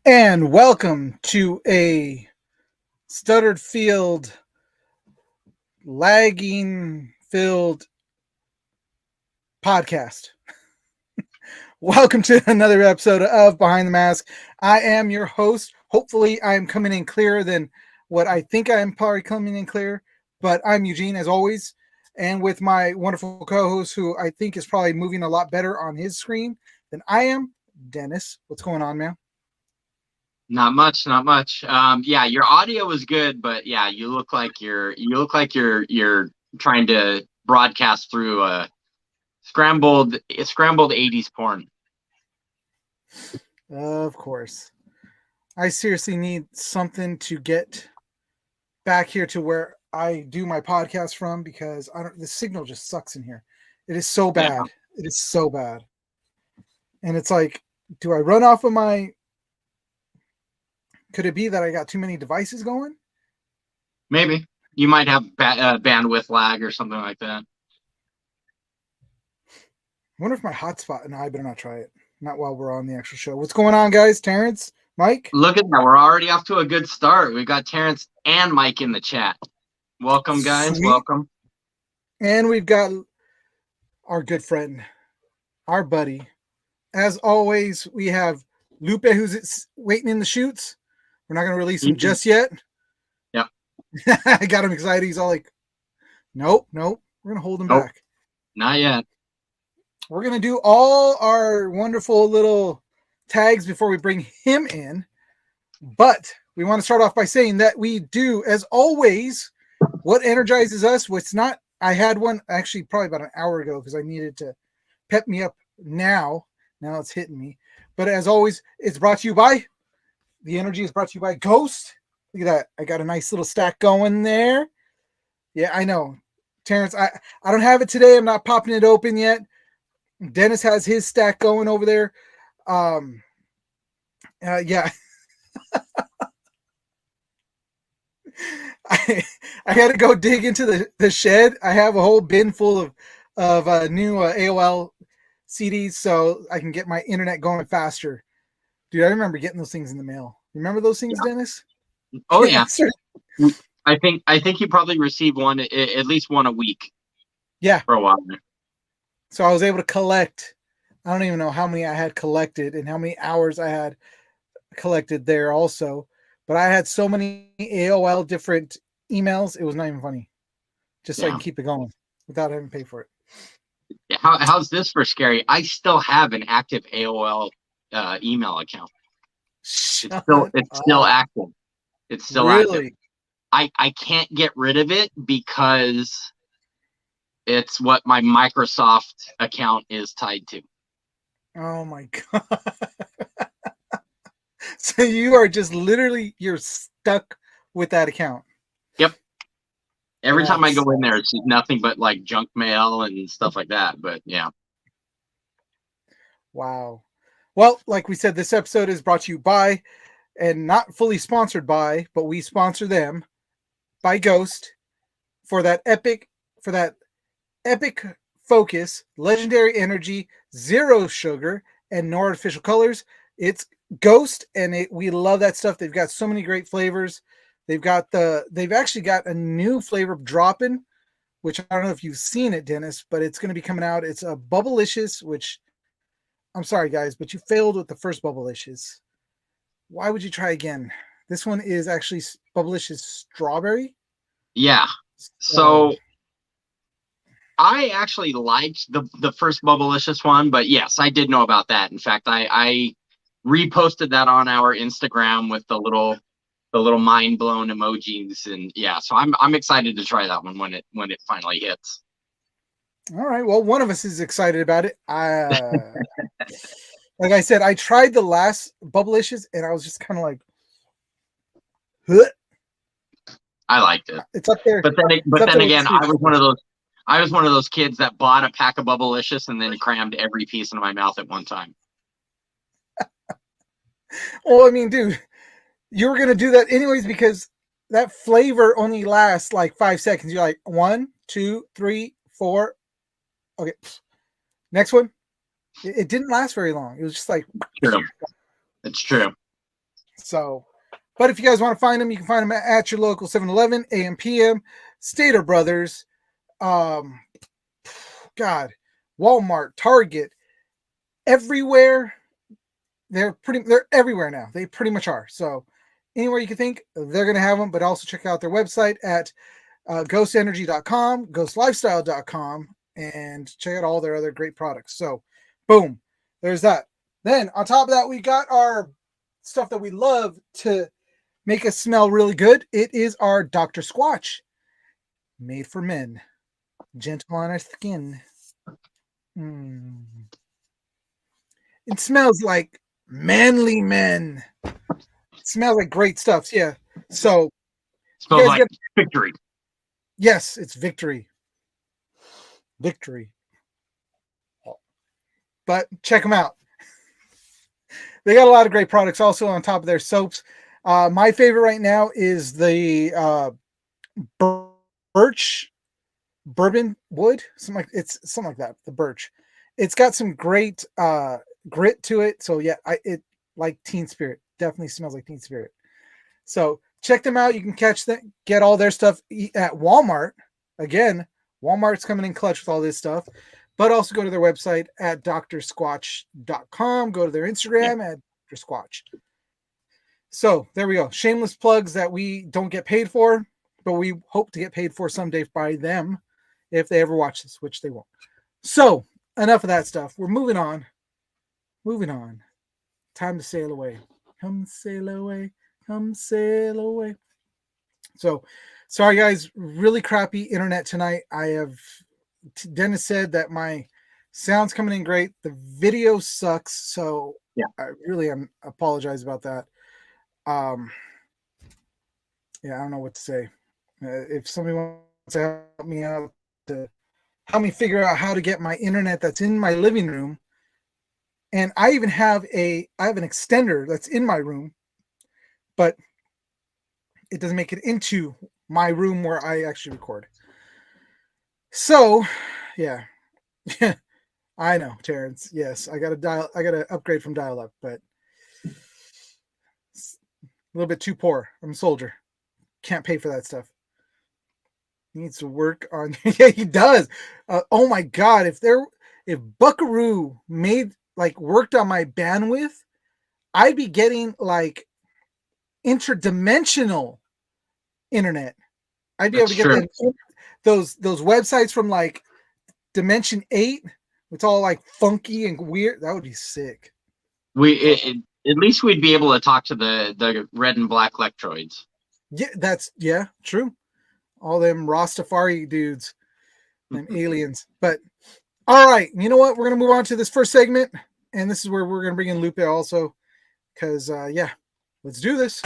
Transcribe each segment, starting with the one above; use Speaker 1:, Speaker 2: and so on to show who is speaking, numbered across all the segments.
Speaker 1: And welcome to a stuttered field, lagging filled podcast. Welcome to another episode of Behind the Mask. I am your host. Hopefully, I'm coming in clearer than what I think I'm probably coming in clear, but I'm Eugene as always, and with my wonderful co host, who I think is probably moving a lot better on his screen than I am, Dennis. What's going on, man?
Speaker 2: Not much, not much. Yeah, your audio is good, but yeah, you look like you're trying to broadcast through a scrambled 80s porn.
Speaker 1: Of course. I seriously need something to get back here to where I do my podcast from because I don't. The signal just sucks in here. It is so
Speaker 2: Yeah,
Speaker 1: bad. It is so bad. And it's like, do I run off of my? Could it be that I got too many devices going?
Speaker 2: maybe you might have bandwidth lag or something like that.
Speaker 1: I wonder if my hotspot. No, I better not try it. Not while we're on the actual show. What's going on, guys? Terrence, Mike.
Speaker 2: Look at that, we're already off to a good start. We got Terrence and Mike in the chat. Welcome, guys.
Speaker 1: Sweet.
Speaker 2: Welcome.
Speaker 1: And we've got our good friend, our buddy. As always, we have Lupe, who's waiting in the chutes. We're not going to release him just yet.
Speaker 2: Yep.
Speaker 1: I got him excited. He's all like, nope. We're going to hold him back.
Speaker 2: Not yet.
Speaker 1: We're going to do all our wonderful little tags before we bring him in. But we want to start off by saying that we do, as always, what energizes us. What's not, I had one actually probably about an hour ago because I needed to pep me up now. Now it's hitting me. But as always, it's brought to you by, the energy is brought to you by Ghost. Look at that. I got a nice little stack going there. Yeah, I know. Terrence, I don't have it today. I'm not popping it open yet. Dennis has his stack going over there. Yeah. I had to go dig into the shed. I have a whole bin full of new AOL CDs so I can get my internet going faster. Dude, I remember getting those things in the mail. Remember those things,
Speaker 2: Yeah.
Speaker 1: Dennis?
Speaker 2: Oh yeah. I think you probably received one, at least one a week.
Speaker 1: Yeah.
Speaker 2: For a while.
Speaker 1: So I was able to collect. I don't even know how many I had collected and how many hours I had collected there also. But I had so many AOL different emails, it was not even funny. Just so I can keep it going without having to pay for it.
Speaker 2: How's this for scary? I still have an active AOL email account. It's still active. It's still active. I can't get rid of it because it's what my Microsoft account is tied to.
Speaker 1: Oh my god. So you are just literally, you're stuck with that account.
Speaker 2: Yep. Every time I go in there, it's nothing but like junk mail and stuff like that. But yeah.
Speaker 1: Wow. Well, like we said, this episode is brought to you by, and not fully sponsored by, but we sponsor them, by Ghost for that epic focus, legendary energy, zero sugar, and no artificial colors. It's Ghost, and we love that stuff. They've got so many great flavors. They've actually got a new flavor dropping, which I don't know if you've seen it, Dennis, but it's going to be coming out. It's a Bubblicious, which I'm sorry, guys, but you failed with the first Bubblicious. Why would you try again? This one is actually Bubblicious strawberry.
Speaker 2: Yeah. So I actually liked the first Bubblicious one, but yes, I did know about that. In fact, I reposted that on our Instagram with the little mind blown emojis, and yeah, so I'm excited to try that one when it finally hits.
Speaker 1: All right, well, one of us is excited about it. Like I said, I tried the last Bubblicious, and I was just kind of like, huh.
Speaker 2: I liked it.
Speaker 1: It's up there.
Speaker 2: But then again, I was one of those kids that bought a pack of Bubblicious and then crammed every piece into my mouth at one time.
Speaker 1: Well, I mean, dude, you were gonna do that anyways because that flavor only lasts like 5 seconds. You're like 1, 2, 3, 4. Okay, next one. It didn't last very long. It was just like.
Speaker 2: True. It's true.
Speaker 1: So, but if you guys want to find them, you can find them at your local 7-Eleven, AM, PM, Stater Brothers, God, Walmart, Target, everywhere. They're everywhere now. They pretty much are. So anywhere you can think, they're going to have them. But also check out their website at ghostenergy.com, ghostlifestyle.com, and check out all their other great products. So boom, there's that. Then on top of that, we got our stuff that we love to make us smell really good. It is our Dr. Squatch, made for men, gentle on our skin. It smells like manly men. It smells like great stuff. Yeah. So
Speaker 2: it smells like victory.
Speaker 1: Yes, it's victory. Victory. But check them out. They got a lot of great products also on top of their soaps. My favorite right now is the birch bourbon wood. Something like that. The birch. It's got some great grit to it. So yeah, it like Teen Spirit. Definitely smells like Teen Spirit. So check them out. You can get all their stuff at Walmart. Again, Walmart's coming in clutch with all this stuff. But also go to their website at drsquatch.com. Go to their Instagram at drsquatch. So there we go. Shameless plugs that we don't get paid for, but we hope to get paid for someday by them if they ever watch this, which they won't. So enough of that stuff. We're moving on. Time to sail away. Come sail away. Come sail away. So sorry guys, really crappy internet tonight. Dennis said that my sound's coming in great. The video sucks, so
Speaker 2: yeah,
Speaker 1: I really apologize about that. I don't know what to say. If somebody wants to help me out to help me figure out how to get my internet that's in my living room, and I even have an extender that's in my room, but it doesn't make it into my room where I actually record. So, yeah, I know, Terrence. Yes, I got to upgrade from dial-up, but it's a little bit too poor. I'm a soldier, can't pay for that stuff. He needs to work on. Yeah, he does. Oh my God, if Buckaroo worked on my bandwidth, I'd be getting like interdimensional internet. I'd be able to get those websites from like Dimension 8. It's all like funky and weird. That would be sick.
Speaker 2: At least we'd be able to talk to the red and black Lectroids.
Speaker 1: Yeah, true. All them Rastafari dudes and aliens. But all right, you know what? We're gonna move on to this first segment, and this is where we're gonna bring in Lupe also, because let's do this.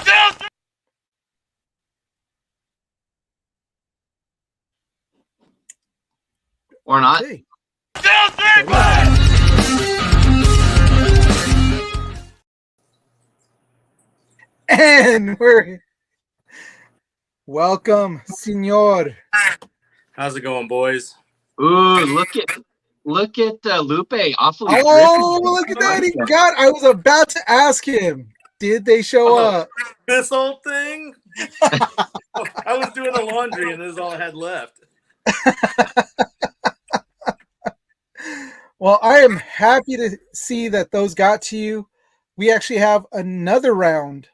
Speaker 2: Or not.
Speaker 1: Okay. And we're welcome, senor.
Speaker 3: How's it going, boys?
Speaker 2: Ooh, look at Lupe. Awfully.
Speaker 1: Oh, look at that! I was about to ask him. Did they show up?
Speaker 3: This whole thing? I was doing the laundry, and this is all I had left.
Speaker 1: Well, I am happy to see that those got to you. We actually have another round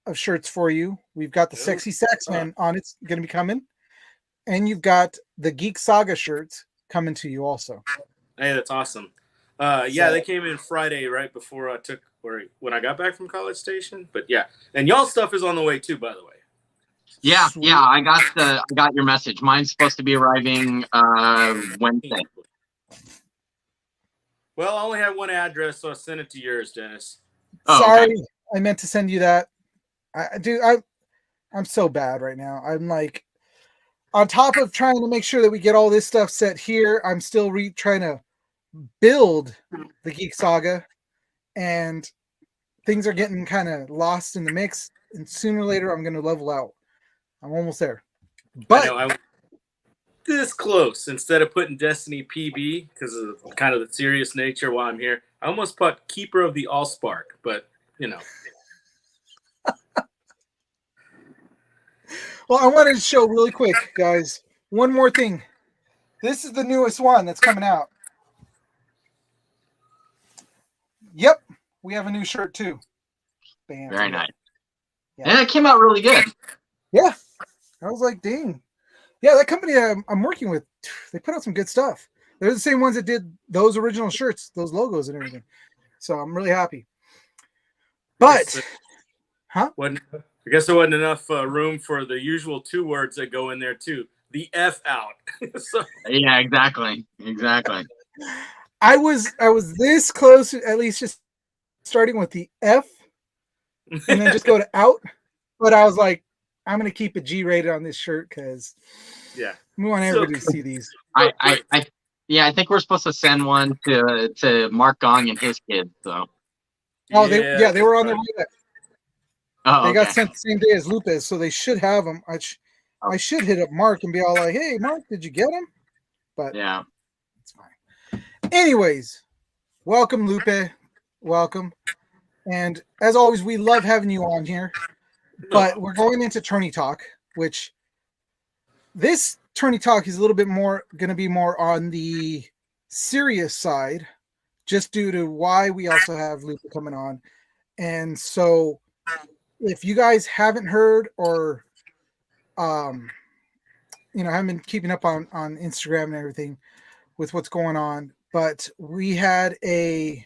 Speaker 1: of shirts for you. We've got the Sexy Saxman on. It's going to be coming. And you've got the Geek Saga shirts coming to you also.
Speaker 3: Hey, that's awesome. They came in Friday right before when I got back from College Station. But yeah, and y'all stuff is on the way too, by the way.
Speaker 2: Yeah, Sweet. Yeah, I got your message. Mine's supposed to be arriving Wednesday.
Speaker 3: Well, I only have one address, so I sent it to yours, Dennis.
Speaker 1: Sorry, okay. I meant to send you that. I'm so bad right now. I'm like, on top of trying to make sure that we get all this stuff set here, I'm still trying to build the Geek Saga, and things are getting kind of lost in the mix. And sooner or later, I'm going to level out. I'm almost there. But
Speaker 3: I know, this close. Instead of putting Destiny PB because of kind of the serious nature while I'm here, I almost put Keeper of the Allspark, but you know.
Speaker 1: Well, I wanted to show really quick, guys. One more thing. This is the newest one that's coming out. Yep, we have a new shirt too. Bam.
Speaker 2: Very nice.
Speaker 1: Yeah.
Speaker 2: And it came out really good.
Speaker 1: Yeah. I was like, dang. Yeah, that company I'm working with, they put out some good stuff. They're the same ones that did those original shirts, those logos and everything. So I'm really happy. But,
Speaker 3: I guess there wasn't enough room for the usual 2 words that go in there too. The F out. So.
Speaker 2: Yeah, exactly.
Speaker 1: I was this close, at least just starting with the F and then just go to out. But I was like, I'm going to keep it G-rated on this shirt because we want everybody to see these.
Speaker 2: I think we're supposed to send one to Mark Gong and his kids. So.
Speaker 1: Oh, they were on their way back.
Speaker 2: Oh,
Speaker 1: they got sent the same day as Lupus, so they should have them. I should hit up Mark and be all like, "Hey, Mark, did you get them?" But
Speaker 2: yeah,
Speaker 1: it's fine. Anyways, welcome, Lupe. Welcome. And as always, we love having you on here. But we're going into tourney talk, which this tourney talk is a little bit more going to be more on the serious side, just due to why we also have Lupe coming on. And so if you guys haven't heard or haven't been keeping up on Instagram and everything with what's going on, but we had another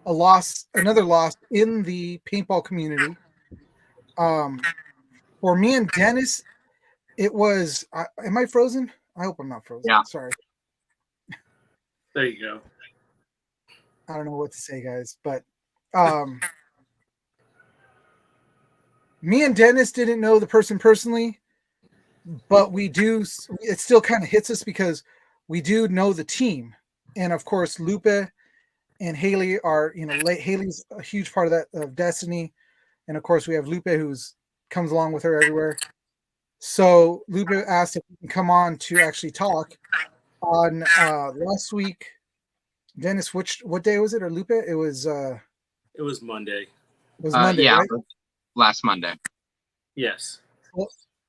Speaker 1: loss in the paintball community. For me and Dennis, it was. Am I frozen? I hope I'm not frozen.
Speaker 2: Yeah.
Speaker 1: Sorry.
Speaker 3: There you go.
Speaker 1: I don't know what to say, guys, but me and Dennis didn't know the person personally, but we do. It still kind of hits us because we do know the team, and of course, Lupe and Haley are. Haley's a huge part of that of Destiny, and of course, we have Lupe who's comes along with her everywhere. So Lupe asked if we can come on to actually talk on last week. Dennis, what day was it? Or Lupe? It was
Speaker 3: Monday.
Speaker 1: It was Monday, right?
Speaker 2: Last Monday.
Speaker 3: Yes.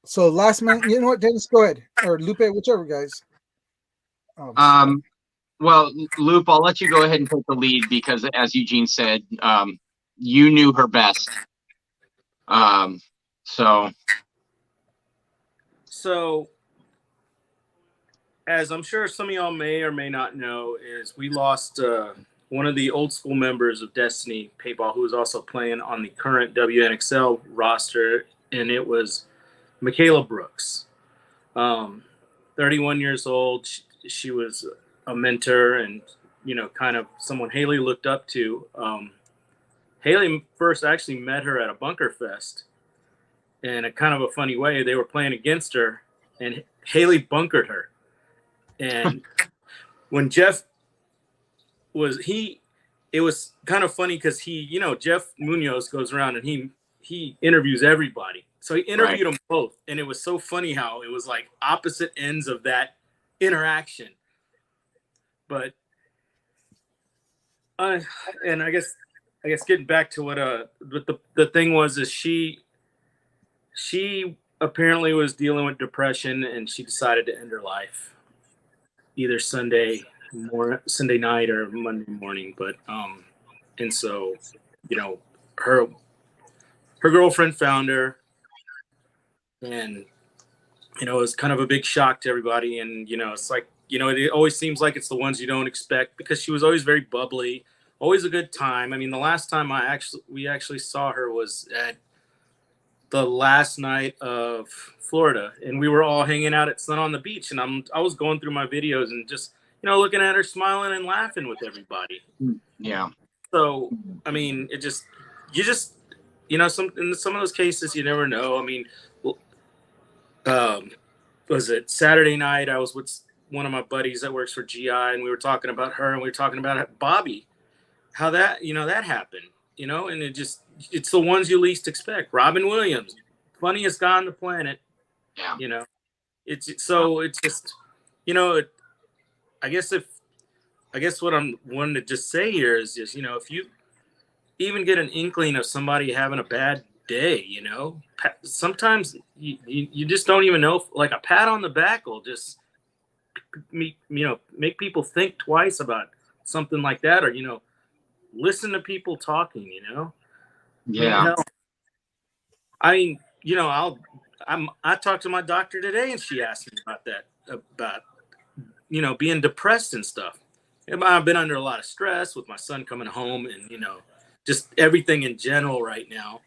Speaker 1: So last Monday, you know what, Dennis, go ahead. Or Lupe, whichever, guys.
Speaker 2: Well, Lupe, I'll let you go ahead and take the lead because as Eugene said, you knew her best.
Speaker 3: So, as I'm sure some of y'all may or may not know, is we lost one of the old school members of Destiny Paintball, who was also playing on the current WNXL roster, and it was Michaela Brooks. 31 years old. She was a mentor and, kind of someone Haley looked up to. Haley first actually met her at a Bunker Fest. In a kind of a funny way, they were playing against her, and Haley bunkered her. And when Jeff it was kind of funny because Jeff Munoz goes around and he interviews everybody. So he interviewed them both, and it was so funny how it was like opposite ends of that interaction. But and I guess getting back to what the thing was is she apparently was dealing with depression, and she decided to end her life either Sunday night or Monday morning. But and so her girlfriend found her, and it was kind of a big shock to everybody. And it's like it always seems like it's the ones you don't expect, because she was always very bubbly, always a good time. I mean, the last time we actually saw her was at the last night of Florida, and we were all hanging out at Sun on the Beach, and I was going through my videos and just looking at her smiling and laughing with everybody.
Speaker 2: Yeah.
Speaker 3: So I mean, in some of those cases you never know. I mean, was it Saturday night? I was with one of my buddies that works for GI, and we were talking about her, and we were talking about Bobby, how that that happened, and it's the ones you least expect. Robin Williams, funniest guy on the planet.
Speaker 2: Yeah.
Speaker 3: It's just, I guess what I'm wanting to just say here is just, if you even get an inkling of somebody having a bad day, you know. Sometimes you just don't even know, like a pat on the back will just make people think twice about something like that, or listen to people talking, I mean,
Speaker 2: Yeah.
Speaker 3: hell, I mean, I talked to my doctor today, and she asked me about that, about being depressed and stuff. I've been under a lot of stress with my son coming home, and just everything in general right now.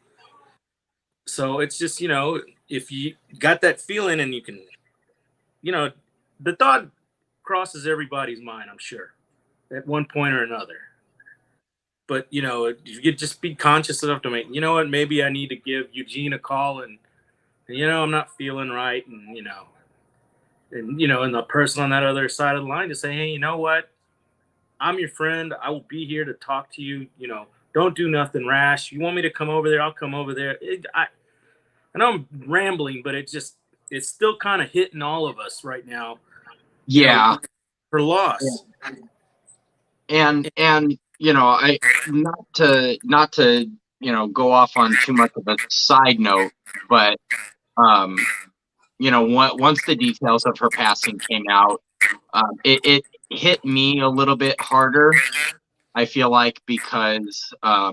Speaker 3: So it's just, if you got that feeling, and you can, the thought crosses everybody's mind, I'm sure, at one point or another. But you could just be conscious enough to make, what, maybe I need to give Eugene a call, and I'm not feeling right, and the person on that other side of the line to say, hey, you know what, I'm your friend, I will be here to talk to you. Don't do nothing rash. You want me to come over there, I'll come over there. I know I'm rambling, but it's still kind of hitting all of us right now,
Speaker 2: Yeah.
Speaker 3: for loss.
Speaker 2: And I not to go off on too much of a side note, but once the details of her passing came out, it hit me a little bit harder, I feel like, because I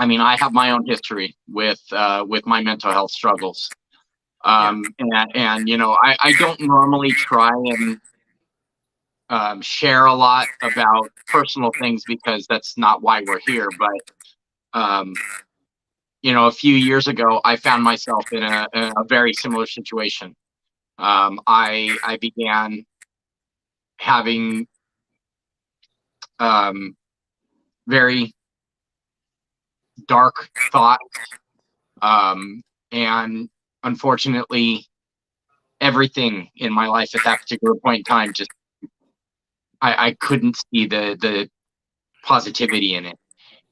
Speaker 2: mean, I have my own history with my mental health struggles. And I don't normally try and share a lot about personal things, because that's not why we're here. But a few years ago, I found myself in a very similar situation. I began having very dark thoughts, and unfortunately, everything in my life at that particular point in time, just I couldn't see the positivity in it.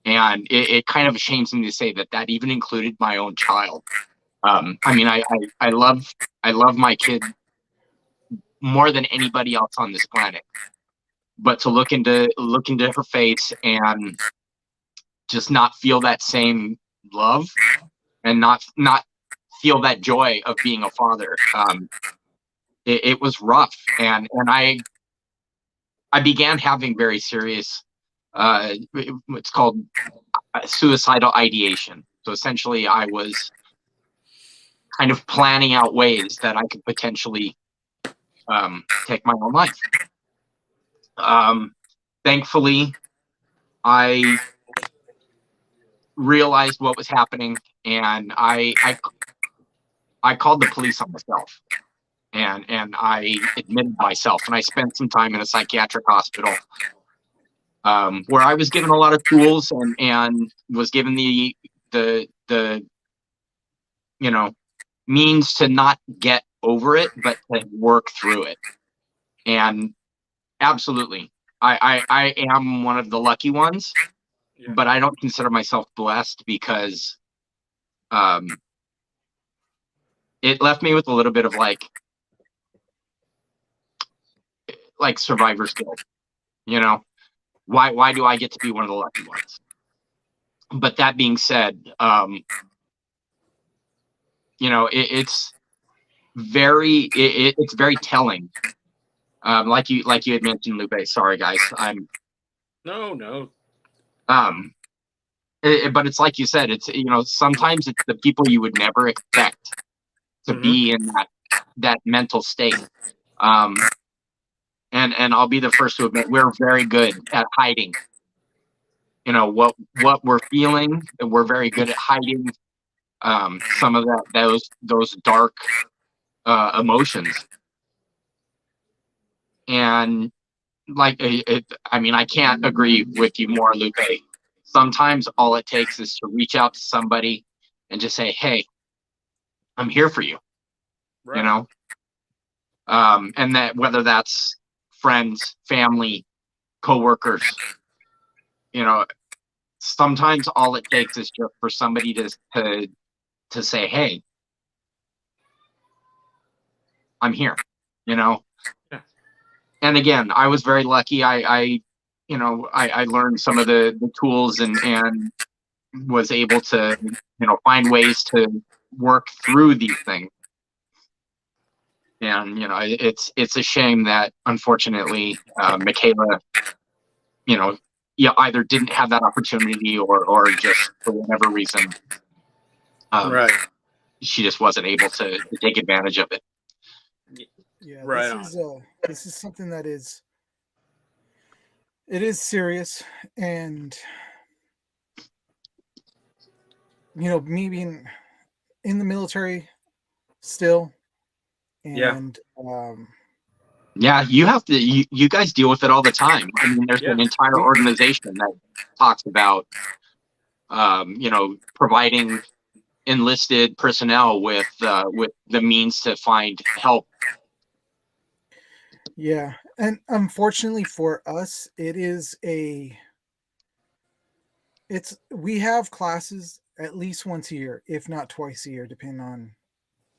Speaker 2: And it kind of shames me to say that even included my own child. I mean, I love my kid more than anybody else on this planet, but to look into her face and just not feel that same love, and not feel that joy of being a father, it was rough. And I began having very serious, what's called suicidal ideation. So essentially, I was kind of planning out ways that I could potentially take my own life. Thankfully, I realized what was happening, and I called the police on myself, and I admitted myself, and I spent some time in a psychiatric hospital, where I was given a lot of tools, and was given the means to not get over it, but to work through it. And absolutely, I am one of the lucky ones, but I don't consider myself blessed, because it left me with a little bit of like survivor's guilt. Why do I get to be one of the lucky ones? But that being said, it's very telling. Like you had mentioned, Lupe. Sorry, guys.
Speaker 3: No.
Speaker 2: But it's like you said. It's sometimes it's the people you would never expect to be in that mental state. And I'll be the first to admit, we're very good at hiding. What we're feeling, and we're very good at hiding some of those dark emotions. And I mean, I can't agree with you more, Lupe. Sometimes all it takes is to reach out to somebody and just say, hey, I'm here for you. Right. And that, whether that's friends, family, coworkers, sometimes all it takes is just for somebody to say, hey, I'm here. Yeah. And again, I was very lucky. I learned some of the tools and was able to, find ways to work through these things. And it's a shame that unfortunately Michaela, either didn't have that opportunity or just for whatever reason,
Speaker 3: Right.
Speaker 2: she just wasn't able to take advantage of it.
Speaker 1: Yeah,
Speaker 3: Right
Speaker 1: this is something that is serious, and me being in the military still, and
Speaker 2: Yeah, you have to. You guys deal with it all the time. I mean, there's an entire organization that talks about, providing enlisted personnel with the means to find help.
Speaker 1: Yeah, and unfortunately for us, we have classes at least once a year, if not twice a year, depending on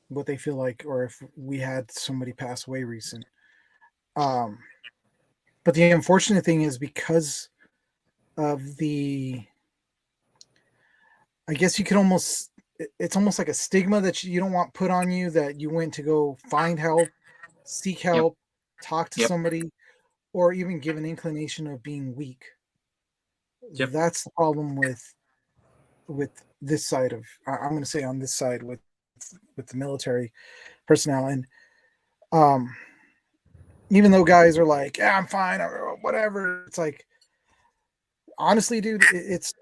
Speaker 1: what they feel like, or if we had somebody pass away recent. But the unfortunate thing is, because of I guess you could it's almost like a stigma that you don't want put on you, that you went to go find help, seek help, talk to somebody, or even give an inclination of being weak. That's the problem with this side of, I'm going to say on this side with the military personnel. And even though guys are like, yeah, I'm fine or whatever, it's like, honestly, dude, it's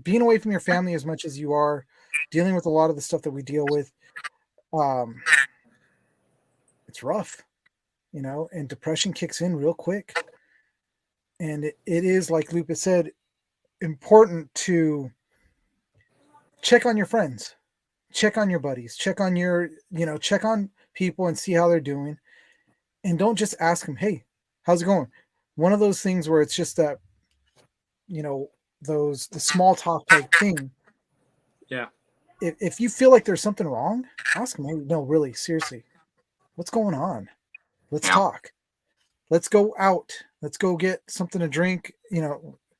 Speaker 1: being away from your family as much as you are dealing with a lot of the stuff that we deal with. It's rough, and depression kicks in real quick. And it is, like Lupa said, important to check on your friends, check on your buddies, check on check on people and see how they're doing. And don't just ask them, hey, how's it going? One of those things where it's just that, the small talk type thing.
Speaker 3: Yeah.
Speaker 1: If you feel like there's something wrong, ask them, hey, no, really, seriously, what's going on? Let's talk. Let's go out. Let's go get something to drink,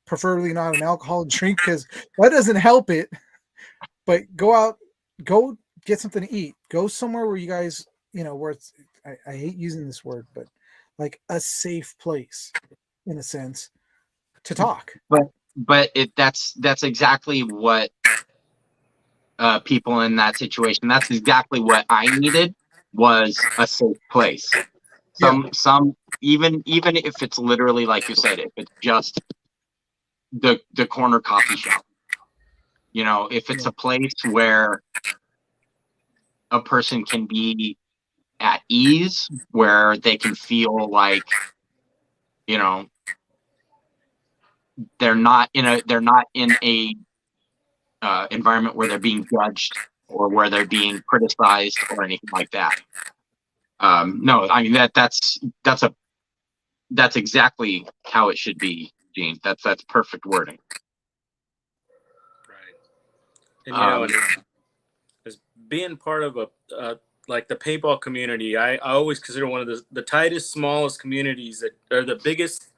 Speaker 1: preferably not an alcoholic drink, because that doesn't help it. But go out, go get something to eat. Go somewhere where you guys, where it's, I hate using this word, but like a safe place, in a sense, to talk.
Speaker 2: But that's exactly what people in that situation. That's exactly what I needed, was a safe place. Some even if it's literally, like you said, if it's just the corner coffee shop, if it's a place where a person can be at ease, where they can feel like, they're not in a environment where they're being judged or where they're being criticized or anything like that. No, I mean that's exactly how it should be, Gene. That's perfect wording.
Speaker 3: Right. And as being part of like the paintball community, I always consider one of the tightest, smallest communities, that are the biggest,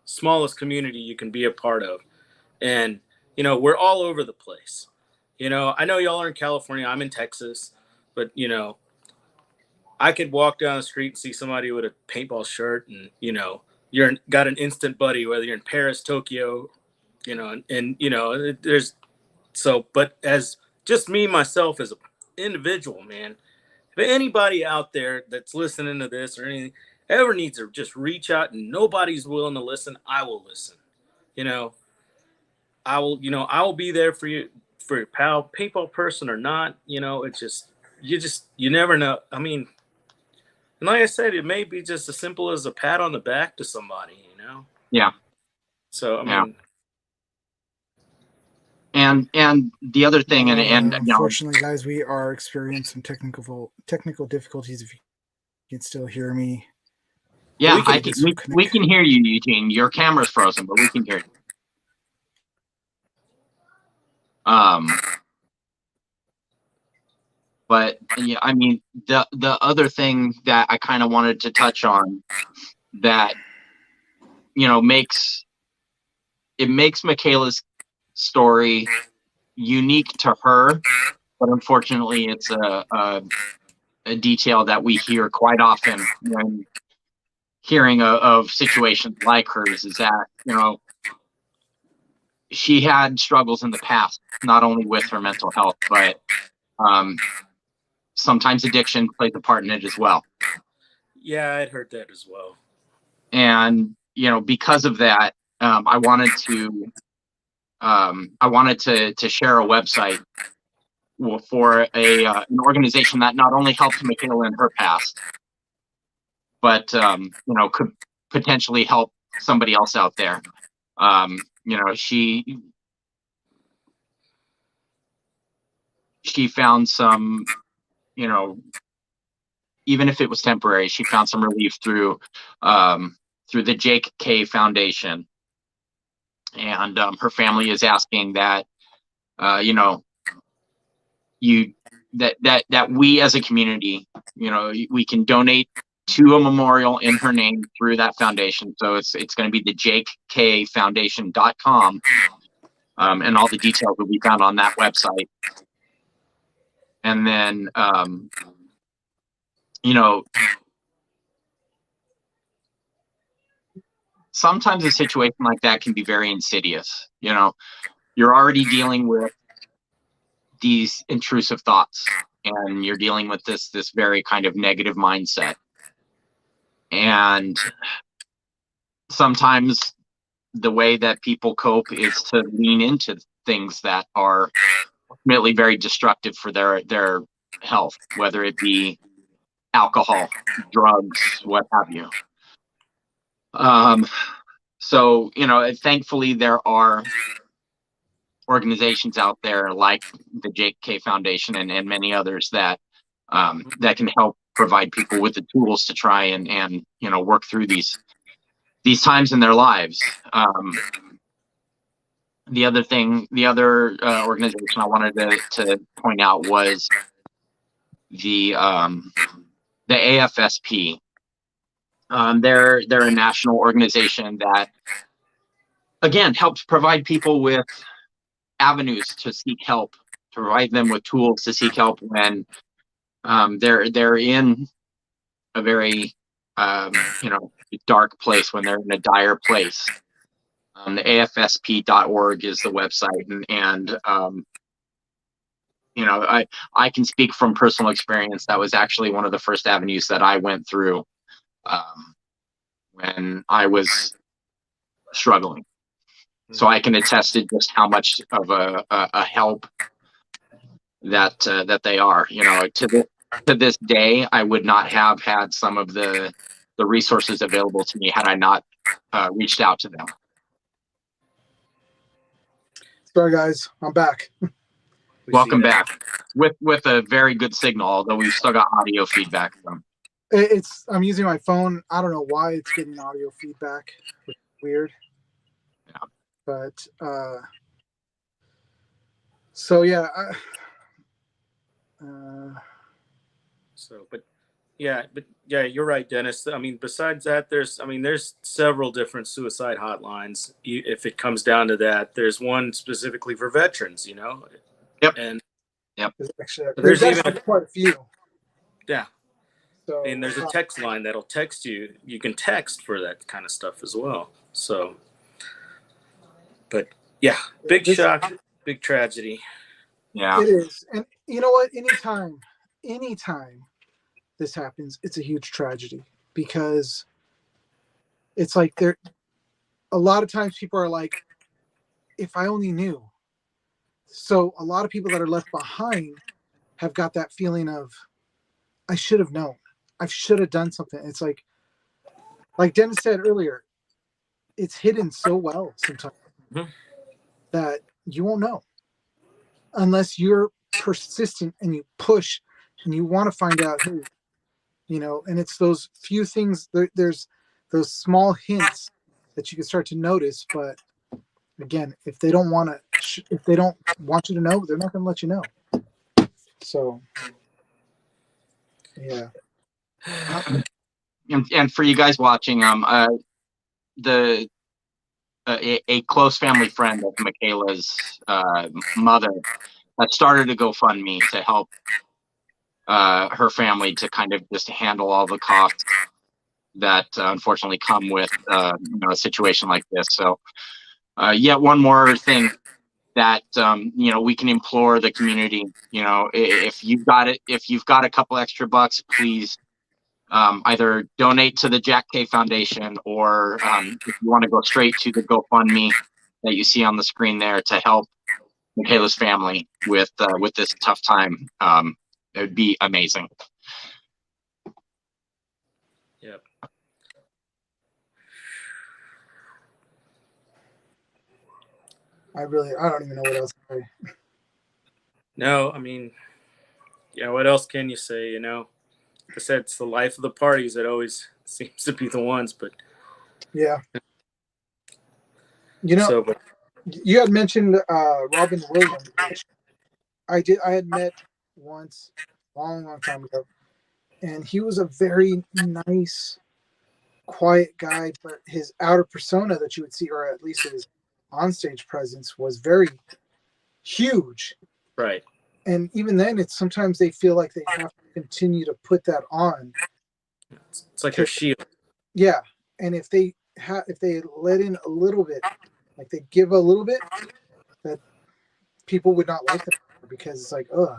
Speaker 3: smallest community you can be a part of. And we're all over the place. I know y'all are in California, I'm in Texas, but I could walk down the street and see somebody with a paintball shirt, and you're got an instant buddy, whether you're in Paris, Tokyo, and there's but as just me, myself, as an individual, man, if anybody out there that's listening to this or anything ever needs to just reach out and nobody's willing to listen, I will listen. I will be there for you, for your pal, paintball person or not. It's just you never know. I mean, and like I said, it may be just as simple as a pat on the back to somebody,
Speaker 2: Yeah.
Speaker 3: So I mean,
Speaker 2: and the other thing, and
Speaker 1: unfortunately, guys, we are experiencing technical difficulties. If you can still hear me,
Speaker 2: yeah, we can hear you, Eugene. Your camera's frozen, but we can hear you. But yeah, I mean, the other thing that I kind of wanted to touch on, that makes Michaela's story unique to her, but unfortunately it's a detail that we hear quite often when hearing of situations like hers, is that, you know, she had struggles in the past, not only with her mental health, but sometimes addiction plays a part in it as well.
Speaker 3: Yeah, I'd heard that as well.
Speaker 2: And, you know, because of that, I wanted to share a website for an organization that not only helped Michaela in her past, but you know, could potentially help somebody else out there. You know, she found some, you know, even if it was temporary, she found some relief through the Jake K Foundation. And her family is asking that, you know, that we as a community, you know, we can donate to a memorial in her name through that foundation. So it's going to be the jakekfoundation.com, and all the details will be found on that website. And then, you know, sometimes a situation like that can be very insidious. You know, you're already dealing with these intrusive thoughts, and you're dealing with this very kind of negative mindset. And sometimes the way that people cope is to lean into things that are ultimately very destructive for their health, whether it be alcohol, drugs, what have you. So, you know, thankfully there are organizations out there like the Jake K Foundation and many others that that can help provide people with the tools to try and you know, work through these times in their lives. The other organization I wanted to point out was the AFSP. They're a national organization that, again, helps provide people with avenues to seek help, to provide them with tools to seek help when they're in a very you know, dark place, when they're in a dire place. The AFSP.org is the website, and you know, I can speak from personal experience. That was actually one of the first avenues that I went through when I was struggling. So I can attest to just how much of a help that they are. You know, to this day, I would not have had some of the resources available to me had I not reached out to them.
Speaker 1: Sorry, guys, I'm back.
Speaker 2: Welcome back with a very good signal, although we've still got audio feedback from.
Speaker 1: I'm using my phone. I don't know why it's getting audio feedback. Which is weird.
Speaker 2: Yeah.
Speaker 1: But so yeah.
Speaker 3: But yeah, you're right, Dennis. I mean, besides that, there's several different suicide hotlines. If it comes down to that, there's one specifically for veterans, you know.
Speaker 2: Yep.
Speaker 3: And
Speaker 2: yep.
Speaker 1: There's actually quite a few.
Speaker 3: Yeah.
Speaker 1: So,
Speaker 3: and there's a text line that'll text you. You can text for that kind of stuff as well. So, but yeah, big shock, big tragedy.
Speaker 2: Yeah.
Speaker 1: It is. And you know what? Anytime this happens, it's a huge tragedy, because it's like a lot of times people are like, if I only knew. So a lot of people that are left behind have got that feeling of, I should have known. I should have done something. It's like Dennis said earlier, it's hidden so well sometimes that you won't know unless you're persistent and you push and you want to find out who, you know. And it's those few things, there's those small hints that you can start to notice. But again, if they don't want you to know, they're not going to let you know. So yeah.
Speaker 2: And for you guys watching, the a close family friend of Michaela's mother that started a GoFundMe to help her family to kind of just handle all the costs that unfortunately come with a situation like this. So yet one more thing that we can implore the community. If you've got a couple extra bucks, please either donate to the Jack K Foundation, or if you want to go straight to the GoFundMe that you see on the screen there to help Michaela's family with this tough time. It would be amazing.
Speaker 3: Yep.
Speaker 1: I don't even know what else to say.
Speaker 3: No, I mean, what else can you say? Like I said, it's the life of the parties that always seems to be the ones. But
Speaker 1: yeah,
Speaker 3: but
Speaker 1: you had mentioned Robin Williams, which I had met once, long time ago, and he was a very nice, quiet guy, but his outer persona that you would see, or at least his onstage presence, was very huge.
Speaker 3: Right.
Speaker 1: And even then, it's sometimes they feel like they have to continue to put that on.
Speaker 3: It's like a shield.
Speaker 1: Yeah, and if they let in a little bit, like they give a little bit, that people would not like them, because it's like, oh,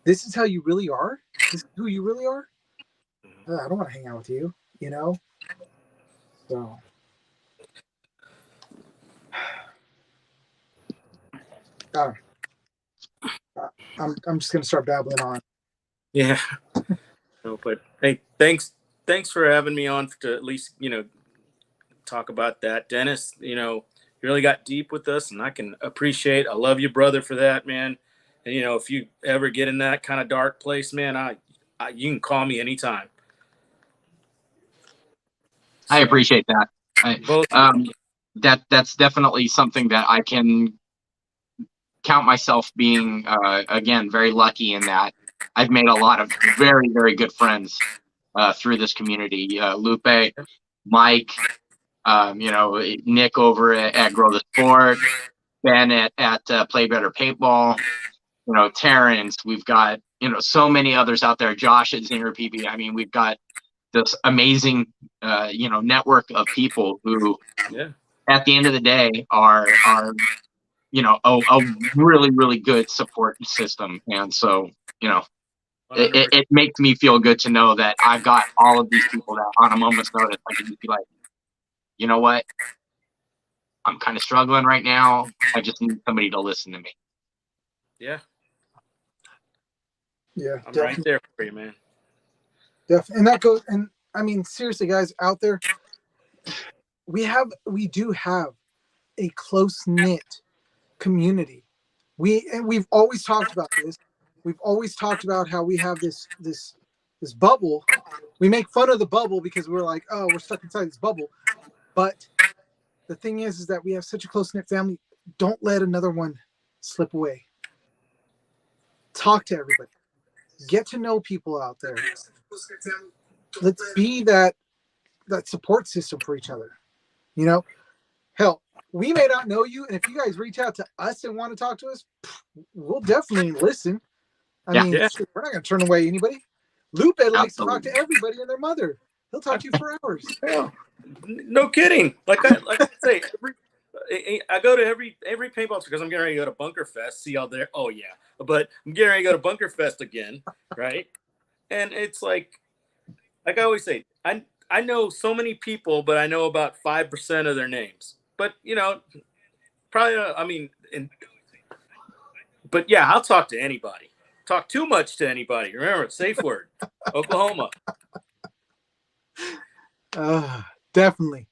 Speaker 1: this is how you really are. This is who you really are. I don't want to hang out with you. So. I'm just gonna start babbling on.
Speaker 3: Yeah. No, but hey, thanks for having me on to at least talk about that, Dennis. You really got deep with us, and I can appreciate. I love you, brother, for that, man. And if you ever get in that kind of dark place, man, you can call me anytime.
Speaker 2: I appreciate that. That's definitely something that I can count myself being again very lucky in, that I've made a lot of very, very good friends through this community. Lupe, Mike, Nick over at Grow the Sport, Ben at Play Better Paintball, Terrence. We've got so many others out there. Josh at Zinger PB. I mean, we've got this amazing network of people who, at the end of the day, are a really, really good support system. And so, it makes me feel good to know that I've got all of these people that on a moment's notice, I can just be like, you know what? I'm kind of struggling right now. I just need somebody to listen to me.
Speaker 3: Yeah.
Speaker 1: Yeah.
Speaker 3: I'm right there for you, man.
Speaker 1: Definitely. And that goes, and I mean, seriously, guys out there, we do have a close-knit community. We've always talked about this. We've always talked about how we have this bubble. We make fun of the bubble because we're like, oh, we're stuck inside this bubble. But the thing is that we have such a close-knit family. Don't let another one slip away. Talk to everybody. Get to know people out there. Let's be that support system for each other. Hell, we may not know you, and if you guys reach out to us and want to talk to us, we'll definitely listen. I mean, we're not going to turn away anybody. Lupe likes to talk to everybody and their mother. He'll talk to you for hours.
Speaker 3: Yeah. No kidding. Like I say, I go to every paintball because I'm getting ready to go to Bunker Fest. See y'all there. Oh yeah, but I'm getting ready to go to Bunker Fest again, right? And it's like I always say, I know so many people, but I know about 5% of their names. But probably but yeah, I'll talk to anybody. Talk too much to anybody. Remember, safe word, Oklahoma.
Speaker 1: Definitely.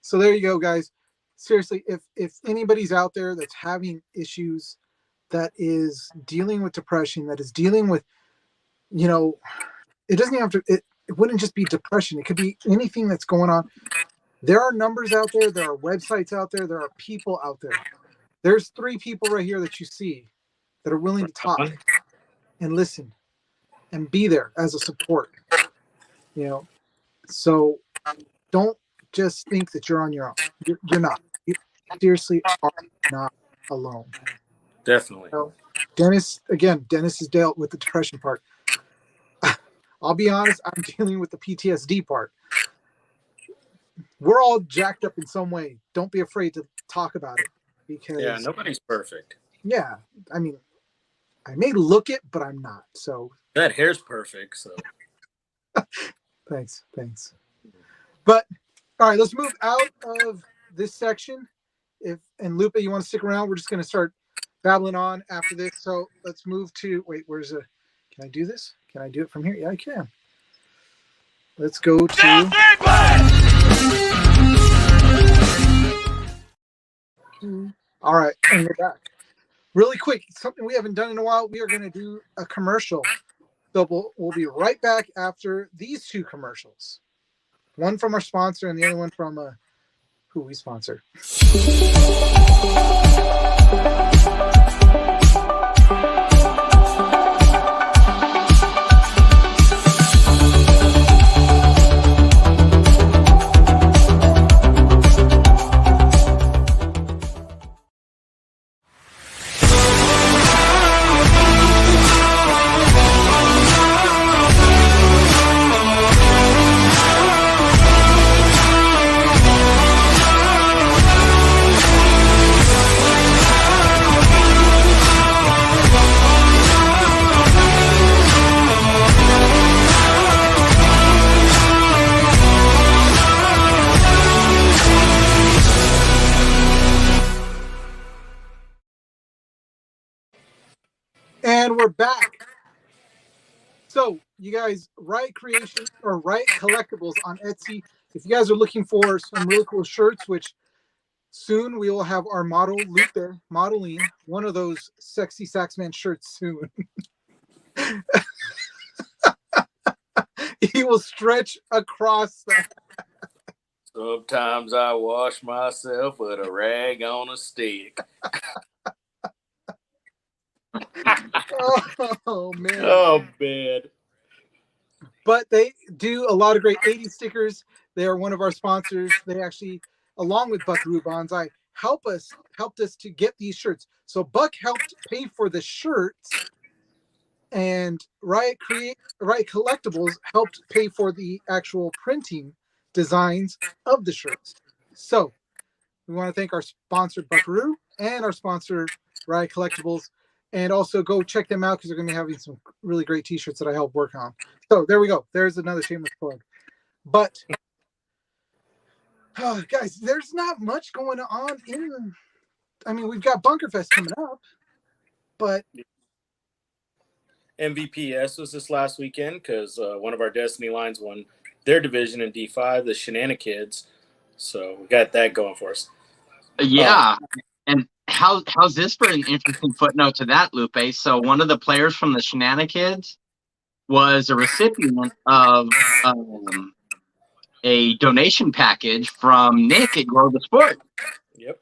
Speaker 1: So there you go, guys. Seriously, if anybody's out there that's having issues, that is dealing with depression, that is dealing with, it doesn't have to, it wouldn't just be depression. It could be anything that's going on. There are numbers out there. There are websites out there. There are people out there. There's 3 people right here that you see that are willing to talk and listen and be there as a support. So don't just think that you're on your own. You're not. You seriously are not alone.
Speaker 3: Definitely.
Speaker 1: So, Dennis has dealt with the depression part. I'll be honest, I'm dealing with the PTSD part. We're all jacked up in some way. Don't be afraid to talk about it, because
Speaker 3: nobody's perfect.
Speaker 1: Yeah, I mean, I may look it, but I'm not. So
Speaker 3: that hair's perfect. So
Speaker 1: thanks. But all right, let's move out of this section. And Lupe, you want to stick around? We're just going to start babbling on after this. So let's move to can I do this? Can I do it from here? Yeah, I can. Let's go to. All right, and we're back. Really quick, something we haven't done in a while. We are going to do a commercial. So we'll be right back after these two commercials. One from our sponsor and the other one from who we sponsor. And we're back. So you guys, Riot Creation or Riot Collectibles on Etsy. If you guys are looking for some really cool shirts, which soon we will have our model Lupe modeling one of those sexy Saxman shirts soon. He will stretch across that.
Speaker 3: Sometimes I wash myself with a rag on a stick.
Speaker 1: Oh man.
Speaker 3: Oh man.
Speaker 1: But they do a lot of great 80 stickers. They are one of our sponsors. They actually, along with Buckaroo Bonsai, helped us to get these shirts. So Buck helped pay for the shirts, and Riot Collectibles helped pay for the actual printing designs of the shirts. So we want to thank our sponsor Buckaroo and our sponsor Riot Collectibles. And also go check them out because they're going to be having some really great t-shirts that I helped work on. So there we go. There's another shameless plug. But, guys, there's not much going on we've got Bunkerfest coming up, but.
Speaker 3: MVPS was this last weekend because one of our Destiny lines won their division in D5, the Shenanigans. So we got that going for us.
Speaker 2: Yeah. And how's this for an interesting footnote to that, Lupe? So one of the players from the Shenanigans was a recipient of a donation package from Nick at Grow the Sport.
Speaker 3: Yep.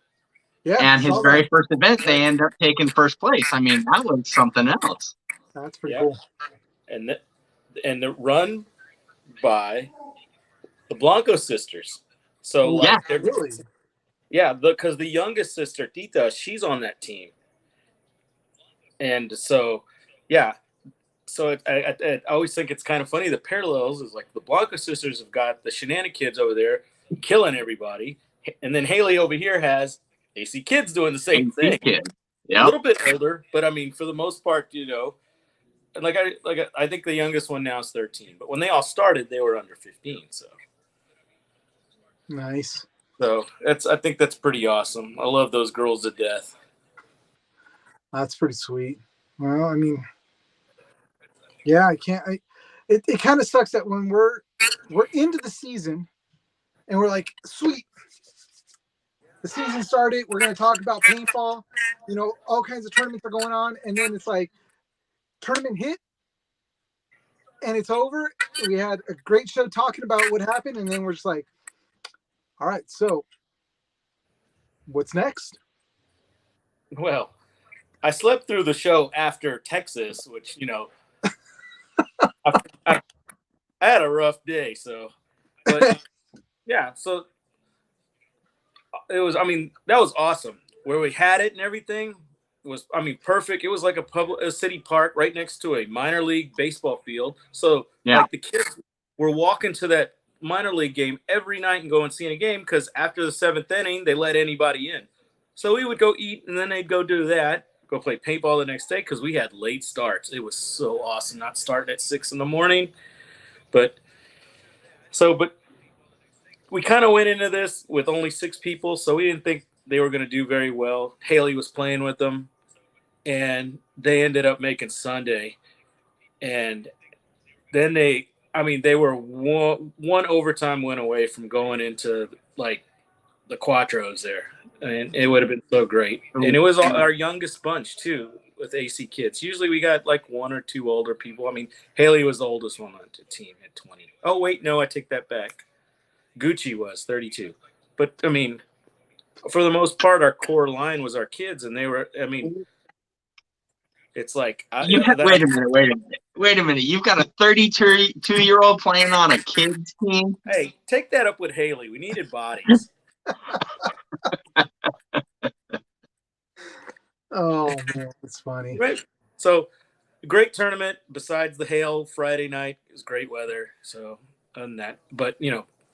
Speaker 1: Yeah.
Speaker 2: And his very first event, they end up taking first place. I mean, that was something else.
Speaker 1: That's pretty cool.
Speaker 3: And the run by the Blanco sisters. So they're
Speaker 1: really.
Speaker 3: Yeah, because the youngest sister, Tita, she's on that team. And so, yeah. So I always think it's kind of funny. The parallels is like the Blanco sisters have got the Shenanigans over there killing everybody. And then Haley over here has AC Kids doing the same thing.
Speaker 2: Yep.
Speaker 3: A little bit older, but I mean, for the most part, I think the youngest one now is 13. But when they all started, they were under 15. So
Speaker 1: nice.
Speaker 3: So I think that's pretty awesome. I love those girls to death.
Speaker 1: That's pretty sweet. Well, I mean, yeah, it kind of sucks that when we're into the season and we're like, sweet, the season started, we're going to talk about paintball, all kinds of tournaments are going on. And then it's like tournament hit and it's over. We had a great show talking about what happened. And then we're just like, all right, so what's next?
Speaker 3: Well, I slept through the show after Texas, which, I had a rough day. So, but yeah, so it was. I mean, that was awesome. Where we had it and everything was, I mean, perfect. It was like a city park right next to a minor league baseball field. So
Speaker 2: Yeah.
Speaker 3: like the kids were walking to that minor league game every night and go and see a game because after the seventh inning they let anybody in. So we would go eat and then they'd go do that, go play paintball the next day because we had late starts. It was so awesome, not starting at 6 a.m. But we kind of went into this with only 6 people, so we didn't think they were going to do very well. Haley was playing with them, and they ended up making Sunday. And then they were one overtime win away from going into like the Quattros there, and it would have been so great. And it was our youngest bunch too with AC kids. Usually we got like 1 or 2 older people. I mean, Haley was the oldest one on the team at 20. Oh wait, no, I take that back. Gucci was 32. But I mean, for the most part, our core line was our kids, and they were. I mean, it's like
Speaker 2: wait a minute. You've got a 32-year-old playing on a kids team.
Speaker 3: Hey, take that up with Haley. We needed bodies.
Speaker 1: Oh man, that's funny.
Speaker 3: Right. So, great tournament. Besides the hail Friday night, it was great weather. So, on that, but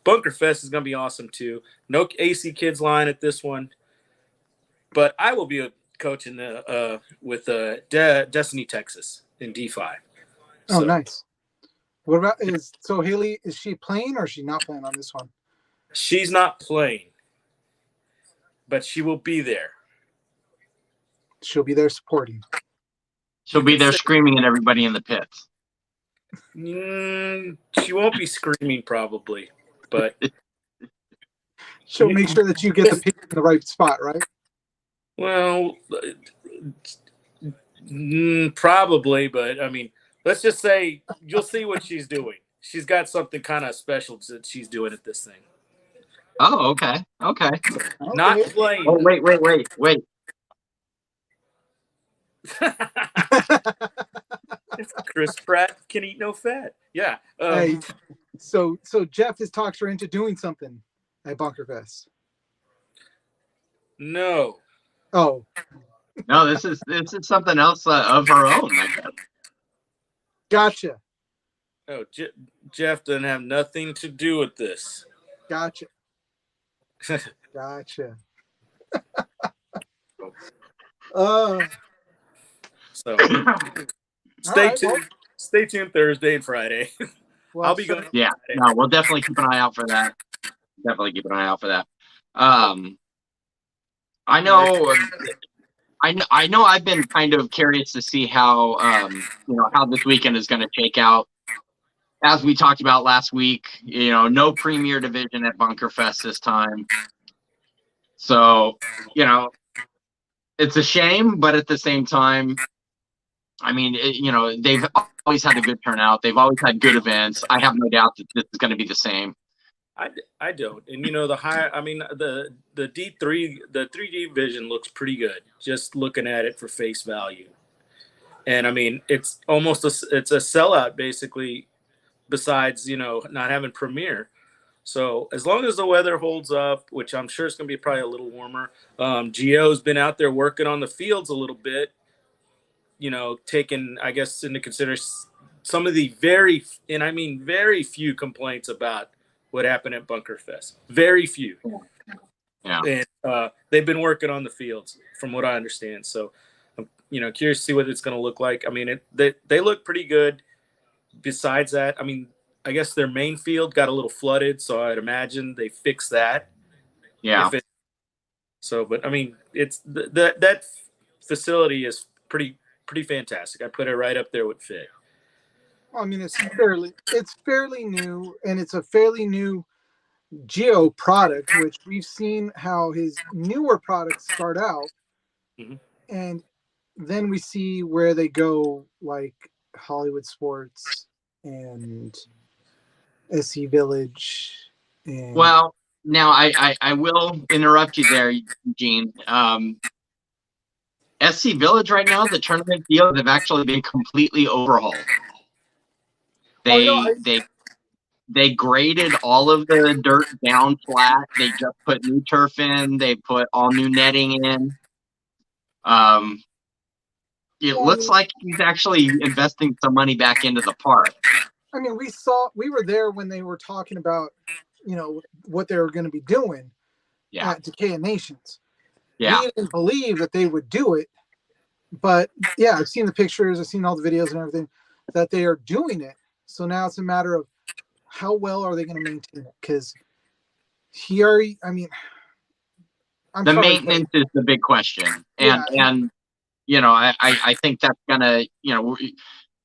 Speaker 3: Bunker Fest is going to be awesome too. No AC Kids line at this one, but I will be coaching with Destiny Texas in D5.
Speaker 1: Oh, nice. What about Haley? Is she playing or is she not playing on this one?
Speaker 3: She's not playing, but she will be there.
Speaker 1: She'll be there supporting.
Speaker 2: She'll be there screaming at everybody in the pits.
Speaker 3: She won't be screaming probably, but
Speaker 1: she'll make sure that you get the pick in the right spot, right?
Speaker 3: Well, probably, but I mean, let's just say you'll see what she's doing. She's got something kind of special that she's doing at this thing.
Speaker 2: Oh, okay.
Speaker 3: Not playing.
Speaker 2: Oh, wait.
Speaker 3: Chris Pratt can eat no fat. Yeah.
Speaker 1: Hey, so Jeff has talked her into doing something at Bunker Fest.
Speaker 3: No.
Speaker 1: Oh.
Speaker 2: No, this is something else of her own, I guess.
Speaker 1: Gotcha.
Speaker 3: Oh, Jeff doesn't have nothing to do with this.
Speaker 1: Gotcha.
Speaker 3: So stay tuned. Well, stay tuned Thursday and Friday.
Speaker 1: Well,
Speaker 3: I'll be going.
Speaker 2: Yeah, no, we'll definitely keep an eye out for that. I know I've been kind of curious to see how how this weekend is going to shake out. As we talked about last week, no Premier Division at Bunker Fest this time. So, it's a shame, but at the same time, I mean, they've always had a good turnout. They've always had good events. I have no doubt that this is going to be the same.
Speaker 3: I don't. And the D3, the 3D division looks pretty good just looking at it for face value. And I mean, it's almost it's a sellout basically, besides, not having Premier. So as long as the weather holds up, which I'm sure it's going to be probably a little warmer, Gio's been out there working on the fields a little bit, taking, I guess, into consideration some of the very few complaints about what happened at Bunker Fest. Very few.
Speaker 2: Yeah.
Speaker 3: And they've been working on the fields from what I understand. So, I'm, curious to see what it's going to look like. I mean, they look pretty good. Besides that, I mean, I guess their main field got a little flooded, so I'd imagine they fixed that.
Speaker 2: Yeah.
Speaker 3: But I mean, it's that facility is pretty fantastic. I put it right up there with Fit.
Speaker 1: Well, I mean, it's fairly new, and it's a fairly new Gio product, which we've seen how his newer products start out, and then we see where they go, like Hollywood Sports and SC Village. And
Speaker 2: well, now I will interrupt you there, Eugene. SC Village right now, the tournament fields have actually been completely overhauled. They graded all of the dirt down flat. They just put new turf in. They put all new netting in. It looks like he's actually investing some money back into the park.
Speaker 1: I mean, we were there when they were talking about, what they were going to be doing at Decay Nations.
Speaker 2: Yeah.
Speaker 1: We didn't believe that they would do it, but yeah, I've seen the pictures, I've seen all the videos and everything that they are doing it. So now it's a matter of how well are they going to maintain it? Because the
Speaker 2: maintenance is the big question, and I think that's gonna,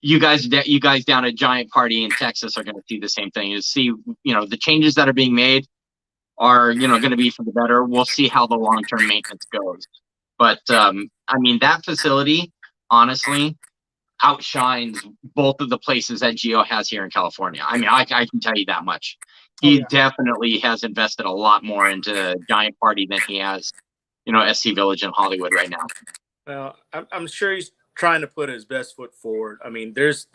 Speaker 2: you guys down at Giant Party in Texas are gonna see the same thing. You see, the changes that are being made are going to be for the better. We'll see how the long-term maintenance goes, but that facility honestly outshines both of the places that Geo has here in California. I can tell you that much. He definitely has invested a lot more into Giant Party than he has, SC Village in Hollywood right now.
Speaker 3: Well, I'm sure he's trying to put his best foot forward. There's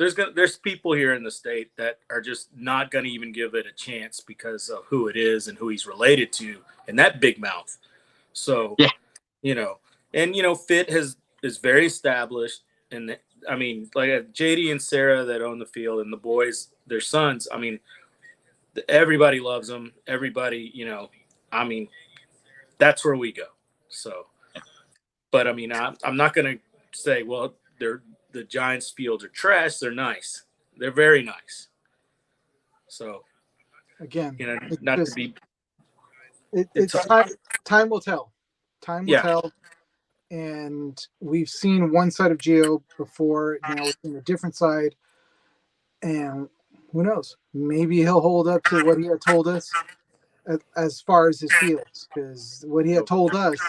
Speaker 3: people here in the state that are just not going to even give it a chance because of who it is and who he's related to, and that big mouth. So
Speaker 2: yeah,
Speaker 3: Fit is very established, and like JD and Sarah that own the field, and the boys, their sons. Everybody loves them. Everybody, that's where we go. So, but I'm not going to say, well, the Giants' fields are trash. They're nice. They're very nice. So,
Speaker 1: again, time will tell. Time will tell. And we've seen one side of Geo before. Now we're seeing a different side. And who knows? Maybe he'll hold up to what he had told us as far as his fields. Because what he had told us,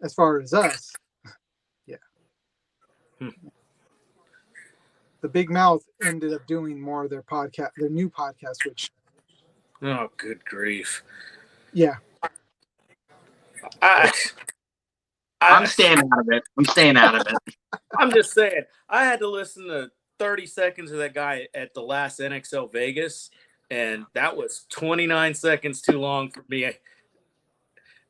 Speaker 1: as far as us, the big mouth ended up doing more of their new podcast, which.
Speaker 3: Oh, good grief!
Speaker 1: Yeah,
Speaker 2: I'm staying out of it.
Speaker 3: I'm just saying. I had to listen to 30 seconds of that guy at the last NXL Vegas, and that was 29 seconds too long for me.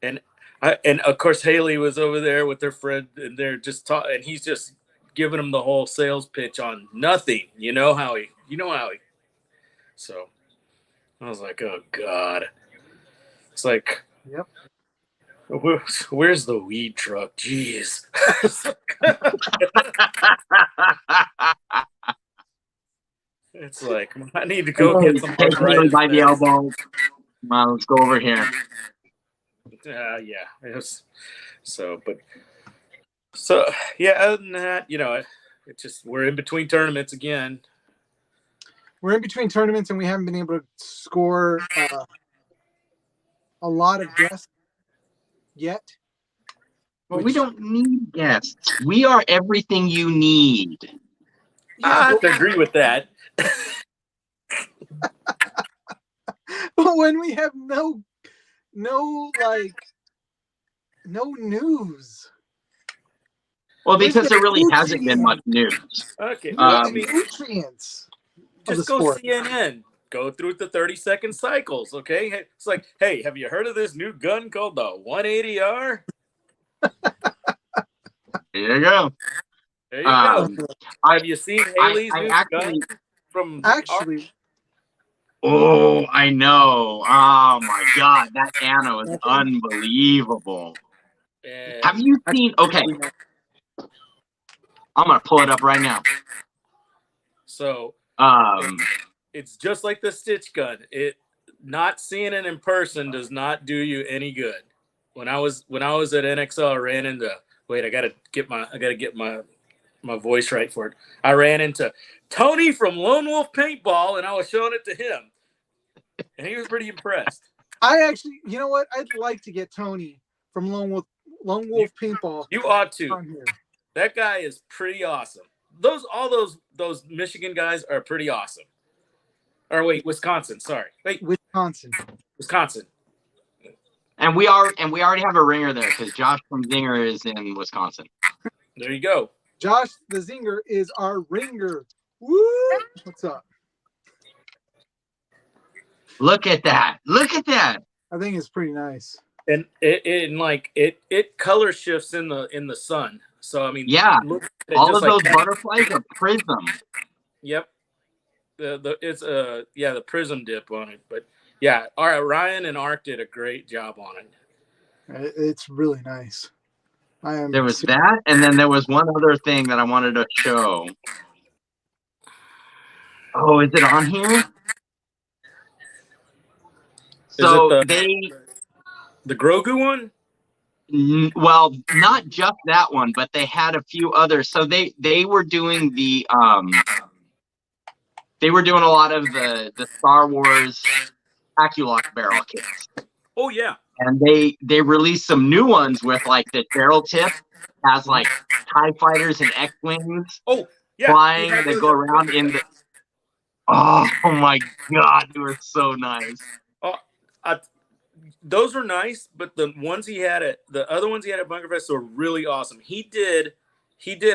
Speaker 3: And of course Haley was over there with their friend, and they're just talking, and he's just giving him the whole sales pitch on nothing. You know how he. So I was like, oh God. It's like,
Speaker 1: yep.
Speaker 3: Where's the weed truck? Jeez. It's like, I need to go get some arthritis
Speaker 2: by the elbow. Come on, let's go over here.
Speaker 3: Yeah. Other than that, it's just, we're in between tournaments again.
Speaker 1: We're in between tournaments, and we haven't been able to score a lot of guests yet.
Speaker 2: But we don't need guests. We are everything you need.
Speaker 3: I have to agree with that.
Speaker 1: But when we have no news.
Speaker 2: Well, because there really hasn't been much news.
Speaker 3: Okay.
Speaker 1: Nutrients.
Speaker 3: Just go CNN. Go through the 30-second cycles, okay? It's like, hey, have you heard of this new gun called the 180R?
Speaker 2: There you go.
Speaker 3: Have you seen Haley's new gun from?
Speaker 2: Oh, I know. Oh my God, that ammo is unbelievable. Have you seen? Okay, I'm gonna pull it up right now.
Speaker 3: So, it's just like the stitch gun. Not seeing it in person does not do you any good. When I was at NXL, I ran into. Wait, I gotta get my voice right for it. I ran into Tony from Lone Wolf Paintball, and I was showing it to him, and he was pretty impressed.
Speaker 1: I actually, you know what? I'd like to get Tony from Lone Wolf Paintball.
Speaker 3: You ought to. That guy is pretty awesome. All those Michigan guys are pretty awesome. Or wait, Wisconsin. Sorry, wait,
Speaker 1: Wisconsin.
Speaker 2: And we already have a ringer there because Josh from Zinger is in Wisconsin.
Speaker 3: There you go.
Speaker 1: Josh the Zinger is our ringer. Woo! What's up?
Speaker 2: Look at that. Look at that.
Speaker 1: I think it's pretty nice.
Speaker 3: And it color shifts in the sun. So I mean,
Speaker 2: Yeah.
Speaker 3: look at it
Speaker 2: All
Speaker 3: just
Speaker 2: of those
Speaker 3: like
Speaker 2: butterflies are prism.
Speaker 3: Yep. It's the prism dip on it, but yeah, all right, Ryan and Ark did a great job on it.
Speaker 1: It's really nice.
Speaker 2: There was that, and then there was one other thing that I wanted to show. Oh, is it on here? So
Speaker 3: is it the Grogu one?
Speaker 2: Well, not just that one, but they had a few others. So they were doing the they were doing a lot of the Star Wars Aculock barrel kits.
Speaker 3: Oh yeah.
Speaker 2: And they released some new ones with like the barrel tip has like TIE fighters and X-wings flying that go around in the. Oh my God, they were so nice.
Speaker 3: Those were nice, but the other ones he had at Bunkerfest were really awesome. He did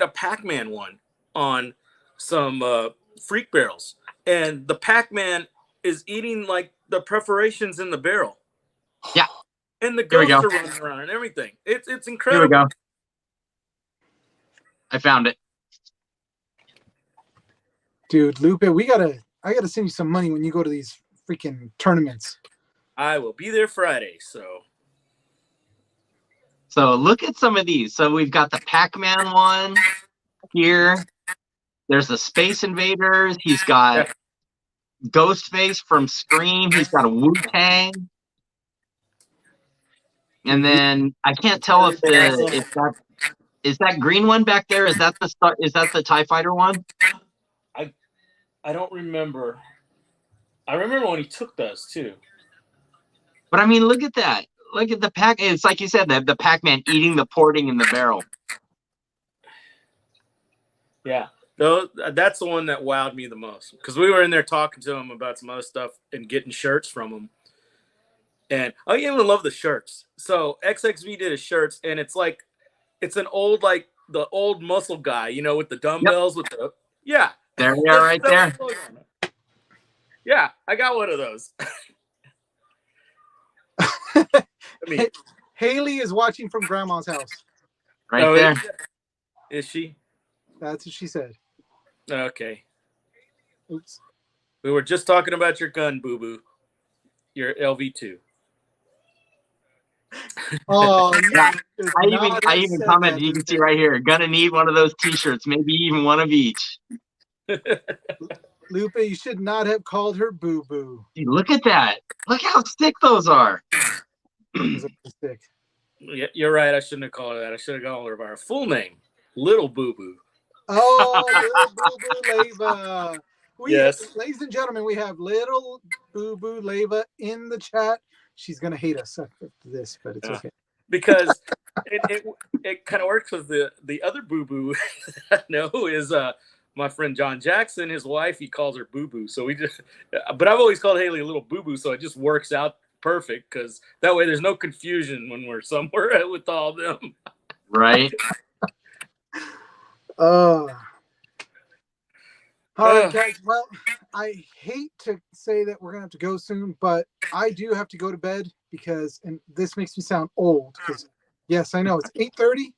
Speaker 3: a Pac-Man one on some freak barrels, and the Pac-Man is eating like the perforations in the barrel.
Speaker 2: Yeah.
Speaker 3: And the ghosts are running around and everything. It's incredible.
Speaker 2: Here we go. I found it.
Speaker 1: Dude, Lupe, I gotta send you some money when you go to these freaking tournaments.
Speaker 3: I will be there Friday, so
Speaker 2: look at some of these. So we've got the Pac-Man one here. There's the Space Invaders. He's got Ghostface from Scream. He's got a Wu-Tang. And then I can't tell if that green one back there, is that the TIE Fighter one?
Speaker 3: I don't remember. I remember when he took those too.
Speaker 2: But I mean, look at that. Look at the pack. It's like you said, the Pac-Man eating the porting in the barrel.
Speaker 3: Yeah. That's the one that wowed me the most, because we were in there talking to him about some other stuff and getting shirts from him. And I even love the shirts. So XXV did his shirts, and it's an old, like the old muscle guy, with the dumbbells with the
Speaker 2: There we are, right there.
Speaker 3: Yeah, I got one of those.
Speaker 1: Haley is watching from Grandma's house.
Speaker 2: Right there.
Speaker 3: Is she?
Speaker 1: That's what she said.
Speaker 3: Okay.
Speaker 1: Oops.
Speaker 3: We were just talking about your gun, Boo Boo. Your LV2.
Speaker 1: Oh,
Speaker 2: yeah. I even commented. You can see right here. Gonna need one of those T-shirts. Maybe even one of each.
Speaker 1: Lupe, you should not have called her Boo Boo.
Speaker 2: Dude, look at that. Look how thick those are.
Speaker 1: Thick.
Speaker 3: Yeah, you're right. I shouldn't have called her that. I should have called her by her full name, Little Boo Boo.
Speaker 1: Oh, Little Boo Boo Leva.
Speaker 3: Yes.
Speaker 1: Ladies and gentlemen, we have Little Boo Boo Leva in the chat. She's going to hate us after this, but it's okay.
Speaker 3: Because it kind of works with the other Boo Boo I know is my friend John Jackson. His wife, he calls her Boo Boo. So but I've always called Haley Little Boo Boo, so it just works out perfect, because that way there's no confusion when we're somewhere with all of them.
Speaker 2: Right.
Speaker 1: All right, guys. Well, I hate to say that we're gonna have to go soon, but I do have to go to bed and this makes me sound old. Because yes, I know it's 8:30.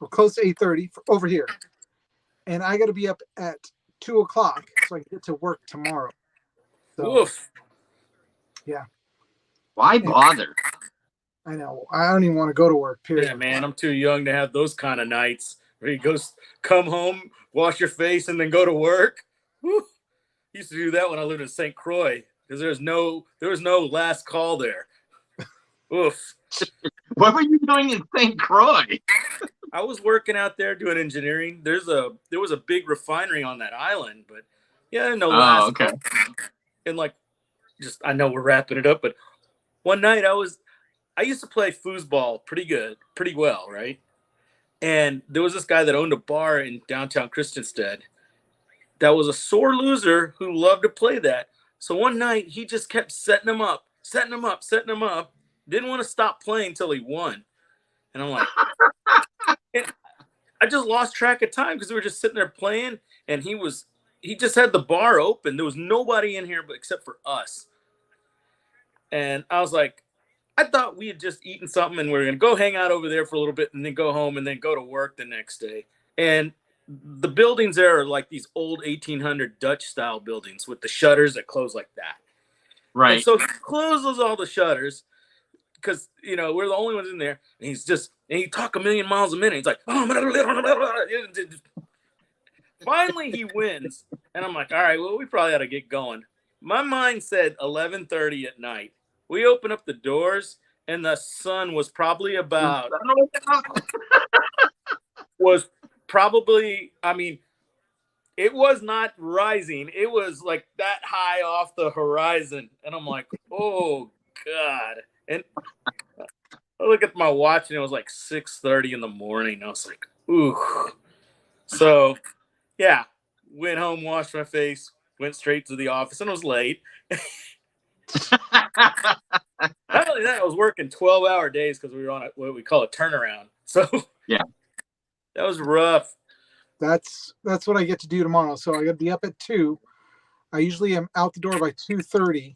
Speaker 1: We're close to 8:30 over here, and I got to be up at 2 o'clock so I can get to work tomorrow. So,
Speaker 3: oof.
Speaker 1: Yeah.
Speaker 2: Why bother?
Speaker 1: I know. I don't even want to go to work. Period.
Speaker 3: Yeah, man. I'm too young to have those kind of nights where you come home, wash your face, and then go to work. Whew. Used to do that when I lived in St. Croix, because there was no last call there. Oof.
Speaker 2: What were you doing in St. Croix?
Speaker 3: I was working out there doing engineering. There was a big refinery on that island, but yeah, no last
Speaker 2: okay.
Speaker 3: call. And I know we're wrapping it up, but one night I used to play foosball pretty well, right? And there was this guy that owned a bar in downtown Christiansted that was a sore loser who loved to play that. So one night he just kept setting him up. Didn't want to stop playing till he won. And I'm like, and I just lost track of time because we were just sitting there playing, and he just had the bar open. There was nobody in here except for us. And I was like, I thought we had just eaten something and we are going to go hang out over there for a little bit and then go home and then go to work the next day. And the buildings there are like these old 1800 Dutch style buildings with the shutters that close like that.
Speaker 2: Right.
Speaker 3: And so he closes all the shutters because, you know, we're the only ones in there. And he talk a million miles a minute. He's like, oh, finally he wins. And I'm like, all right, well, we probably ought to get going. My mind said 11:30 at night. We open up the doors and the sun was probably I mean, it was not rising. It was like that high off the horizon. And I'm like, oh God. And I look at my watch and it was like 6:30 in the morning. I was like, ooh. So yeah, went home, washed my face, went straight to the office, and I was late. Not only that, I was working 12-hour days because we were on what we call a turnaround. So
Speaker 2: yeah,
Speaker 3: that was rough.
Speaker 1: That's what I get to do tomorrow. So I got to be up at 2. I usually am out the door by 2:30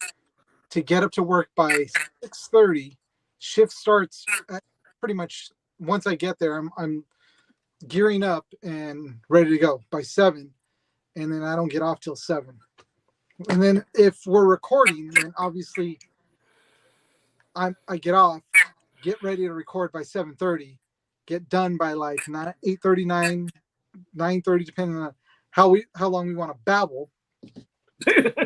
Speaker 1: to get up to work by 6:30. Shift starts at pretty much once I get there. I'm gearing up and ready to go by 7, and then I don't get off till 7. And then if we're recording, then obviously I get off, get ready to record by 7:30, get done by like 8:39, 9:30, depending on how long we want to babble.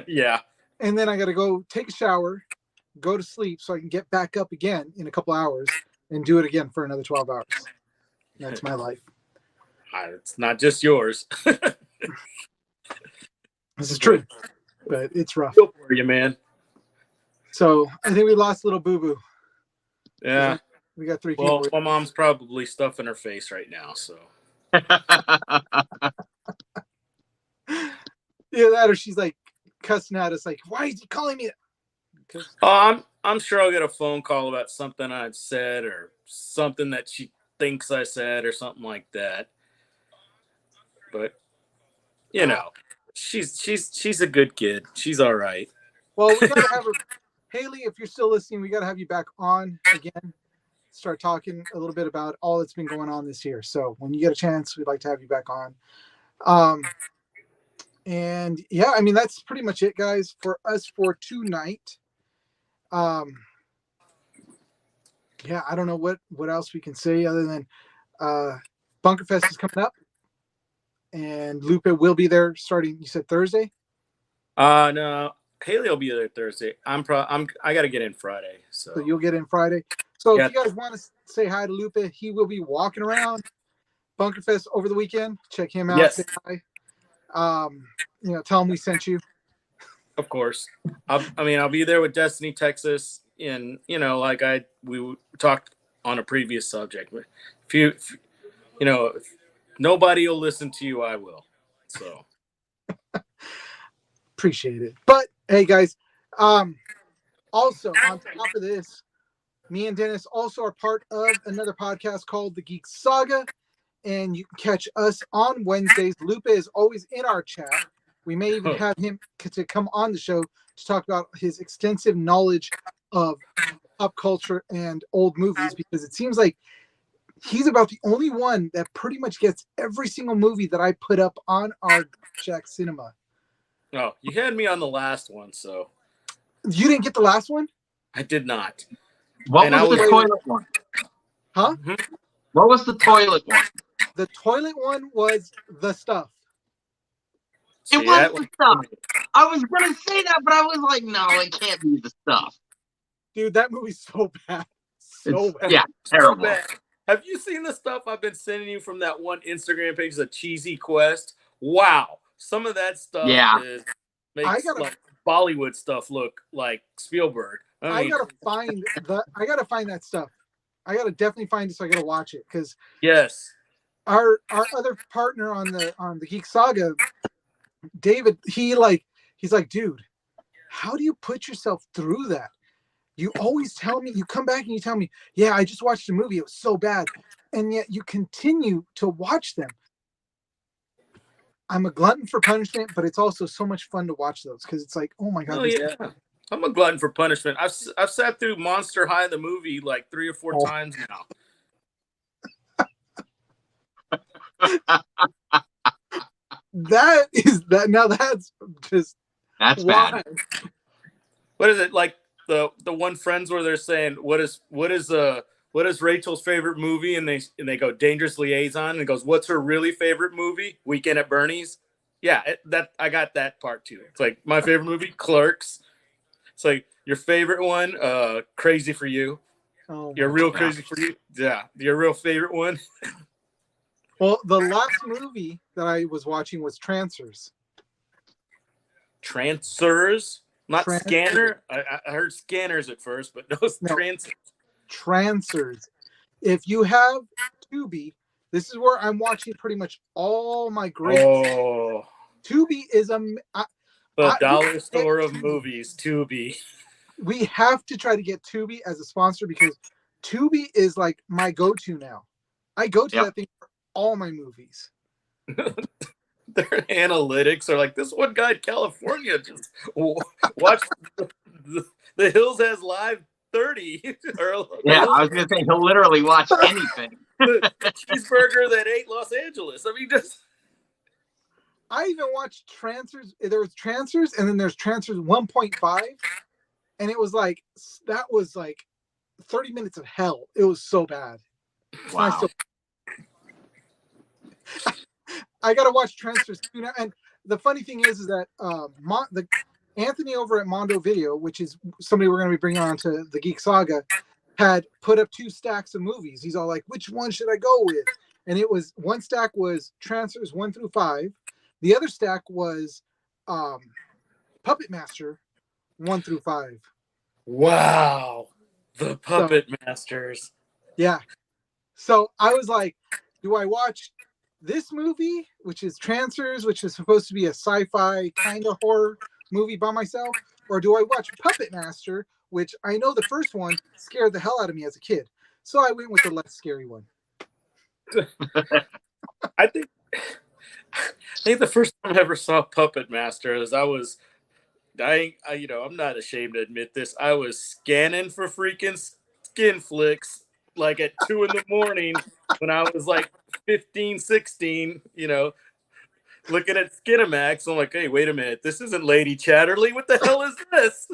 Speaker 3: Yeah.
Speaker 1: And then I got to go take a shower, go to sleep so I can get back up again in a couple hours and do it again for another 12 hours. That's my life.
Speaker 3: It's not just yours.
Speaker 1: This is true, but it's rough.
Speaker 3: Feel for you, man.
Speaker 1: So I think we lost little Boo Boo.
Speaker 3: Yeah.
Speaker 1: We got 3 people.
Speaker 3: Well, my mom's probably stuffing her face right now, so.
Speaker 1: Yeah, that or she's like cussing at us like, why is he calling me?
Speaker 3: I'm sure I'll get a phone call about something I'd said or something that she thinks I said or something like that. But you know, she's a good kid. She's all right.
Speaker 1: Well, we gotta have her. Haley, if you're still listening, we gotta have you back on again. Start talking a little bit about all that's been going on this year. So when you get a chance, we'd like to have you back on. And yeah, I mean that's pretty much it, guys, for us for tonight. Yeah, I don't know what else we can say other than Bunker Fest is coming up, and Lupe will be there starting. You said Thursday?
Speaker 3: No, Haley will be there Thursday. I got to get in Friday, so
Speaker 1: you'll get in Friday. So
Speaker 3: yeah.
Speaker 1: If you guys want to say hi to Lupe, he will be walking around Bunker Fest over the weekend. Check him out.
Speaker 3: Yes.
Speaker 1: Say hi. Tell him we sent you.
Speaker 3: Of course. I'll be there with Destiny, Texas, and like we talked on a previous subject. If nobody will listen to you, I will. So
Speaker 1: appreciate it. But hey, guys, also on top of this, me and Dennis also are part of another podcast called The Geek Saga, and you can catch us on Wednesdays. Lupe is always in our chat. We may even have him to come on the show to talk about his extensive knowledge of pop culture and old movies, because it seems like he's about the only one that pretty much gets every single movie that I put up on our Shack Cinema.
Speaker 3: Oh, you had me on the last one, so.
Speaker 1: You didn't get the last one?
Speaker 3: I did not.
Speaker 2: What was the toilet one?
Speaker 1: Huh?
Speaker 3: Mm-hmm.
Speaker 2: What was the toilet one?
Speaker 1: The toilet one was The Stuff.
Speaker 2: It was The Stuff. I was going to say that, but I was like, no, it can't be The Stuff.
Speaker 1: Dude, that movie's so bad. So bad.
Speaker 2: Yeah, terrible.
Speaker 3: So bad. Have you seen the stuff I've been sending you from that one Instagram page, The Cheesy Quest? Wow. Some of that stuff makes like Bollywood stuff look like Spielberg.
Speaker 1: I gotta find that stuff. I gotta definitely find it, so I gotta watch it, because
Speaker 3: yes,
Speaker 1: our other partner on the Geek Saga, David, he's like, dude, how do you put yourself through that? You always tell me, you come back and you tell me, yeah, I just watched a movie, it was so bad, and yet you continue to watch them. I'm a glutton for punishment, but it's also so much fun to watch those, because it's like, oh my god,
Speaker 3: I'm a glutton for punishment. I've sat through Monster High the movie like 3 or 4 times now.
Speaker 1: That now that's just
Speaker 2: That's
Speaker 1: why.
Speaker 2: bad.
Speaker 3: What is it like the one Friends where they're saying what is Rachel's favorite movie, and they go Dangerous Liaison, and it goes, what's her really favorite movie? Weekend at Bernie's. Yeah, that I got that part too. It's like my favorite movie, Clerks. It's like your favorite one, Crazy for You.
Speaker 1: Oh,
Speaker 3: You're real crazy for you. Yeah, your real favorite one.
Speaker 1: well, the last movie that I was watching was Trancers.
Speaker 3: Trancers, not
Speaker 1: Trancers.
Speaker 3: Scanner. I heard Scanners at first, but those
Speaker 1: No.
Speaker 3: Trancers.
Speaker 1: Trancers. If you have Tubi, this is where I'm watching pretty much all my great.
Speaker 3: Oh,
Speaker 1: Tubi is
Speaker 3: the dollar store of movies. Tubi.
Speaker 1: We have to try to get Tubi as a sponsor because Tubi is like my go-to now. I go to that thing for all my movies.
Speaker 3: Their analytics are like, this one guy in California just watched the Hills Has Live 30.
Speaker 2: Yeah, I was gonna say he'll literally watch anything.
Speaker 3: the cheeseburger that ate Los Angeles. I mean, just.
Speaker 1: I even watched Trancers. There was Trancers, and then there's Trancers 1.5, and it was like that was like 30 minutes of hell. It was so bad.
Speaker 2: Wow.
Speaker 1: I gotta watch Trancers too now. And the funny thing is that the Anthony over at Mondo Video, which is somebody we're going to be bringing on to the Geek Saga, had put up 2 stacks of movies. He's all like, which one should I go with? And it was, one stack was Trancers 1 through 5. The other stack was Puppet Master 1 through 5.
Speaker 3: Wow. The Puppet Masters.
Speaker 1: Yeah. So I was like, do I watch this movie, which is Trancers, which is supposed to be a sci-fi kind of horror movie by myself, or do I watch Puppet Master, which I know the first one scared the hell out of me as a kid, so I went with the less scary one.
Speaker 3: I think the first time I ever saw Puppet Master is I'm not ashamed to admit this. I was scanning for freaking skin flicks like at 2 a.m. when I was like 15, 16, looking at Skinamax. I'm like, hey, wait a minute. This isn't Lady Chatterley. What the hell is this?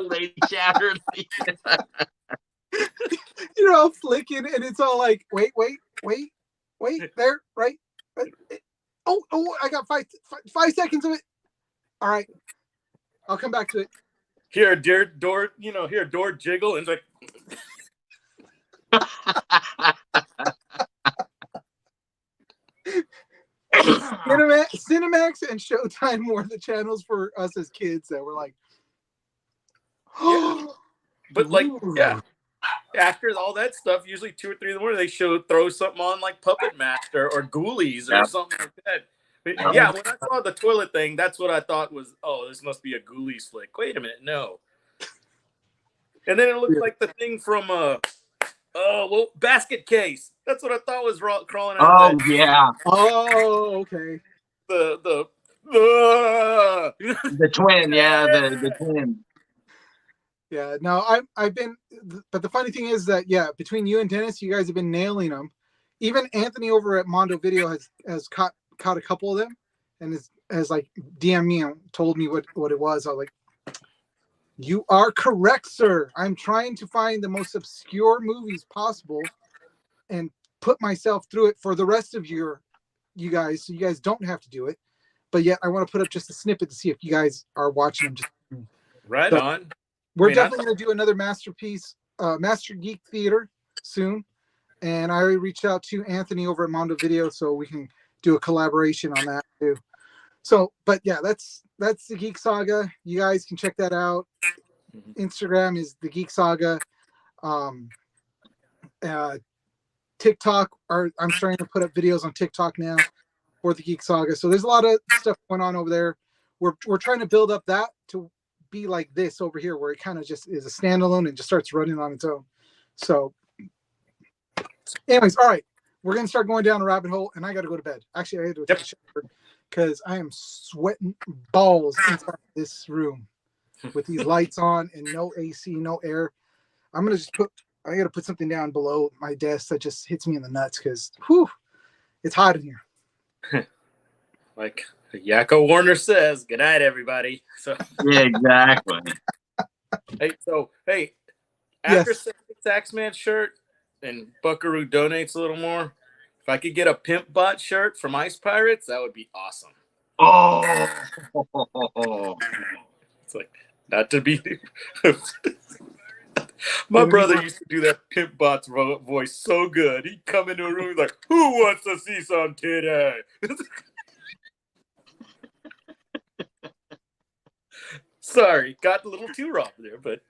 Speaker 2: Lady Chatterley.
Speaker 1: Flicking, and it's all like, wait, there, right? Oh, I got 5 seconds of it. All right. I'll come back to it.
Speaker 3: Here, dear door, door jiggle, and it's like.
Speaker 1: Cinemax and Showtime were the channels for us as kids that were like,
Speaker 3: but like, yeah, after all that stuff, usually 2 or 3 in the morning, they throw something on like Puppet Master or Ghoulies or something like that. But yeah, when I saw the toilet thing, that's what I thought was, oh, this must be a Ghoulies flick. Wait a minute, no. And then it looked like the thing from Basket Case. That's what I thought was crawling out.
Speaker 2: Oh yeah.
Speaker 1: Oh, okay.
Speaker 3: The
Speaker 2: twin, yeah, the twin.
Speaker 1: Yeah, no, I've been, but the funny thing is that between you and Dennis, you guys have been nailing them. Even Anthony over at Mondo Video has caught a couple of them, and has like DM'd me and told me what it was. I was like, you are correct, sir. I'm trying to find the most obscure movies possible and put myself through it for the rest of you guys, so you guys don't have to do it. But yet I want to put up just a snippet to see if you guys are watching them.
Speaker 3: Right on.
Speaker 1: We're definitely going to do another masterpiece, Master Geek Theater soon. And I already reached out to Anthony over at Mondo Video, so we can do a collaboration on that too. So, but yeah, that's the Geek Saga. You guys can check that out. Instagram is the Geek Saga. TikTok, I'm starting to put up videos on TikTok now for the Geek Saga. So there's a lot of stuff going on over there. We're trying to build up that to be like this over here, where it kind of just is a standalone and just starts running on its own. So anyways, all right, we're going to start going down a rabbit hole, and I got to go to bed. Actually, I had to take a shower because I am sweating balls inside this room. with these lights on and no AC, no air. I'm gonna just I gotta put something down below my desk that just hits me in the nuts because it's hot in here.
Speaker 3: Like Yakko Warner says, good night, everybody. So
Speaker 2: Yeah, exactly.
Speaker 3: hey, after Saxman shirt and Buckaroo donates a little more, if I could get a Pimp Bot shirt from Ice Pirates, that would be awesome.
Speaker 2: Oh,
Speaker 3: it's like not to be. My brother used to do that Pimp Bot's voice so good. He'd come into a room like, "Who wants to see some today?" Sorry, got a little too raw there, but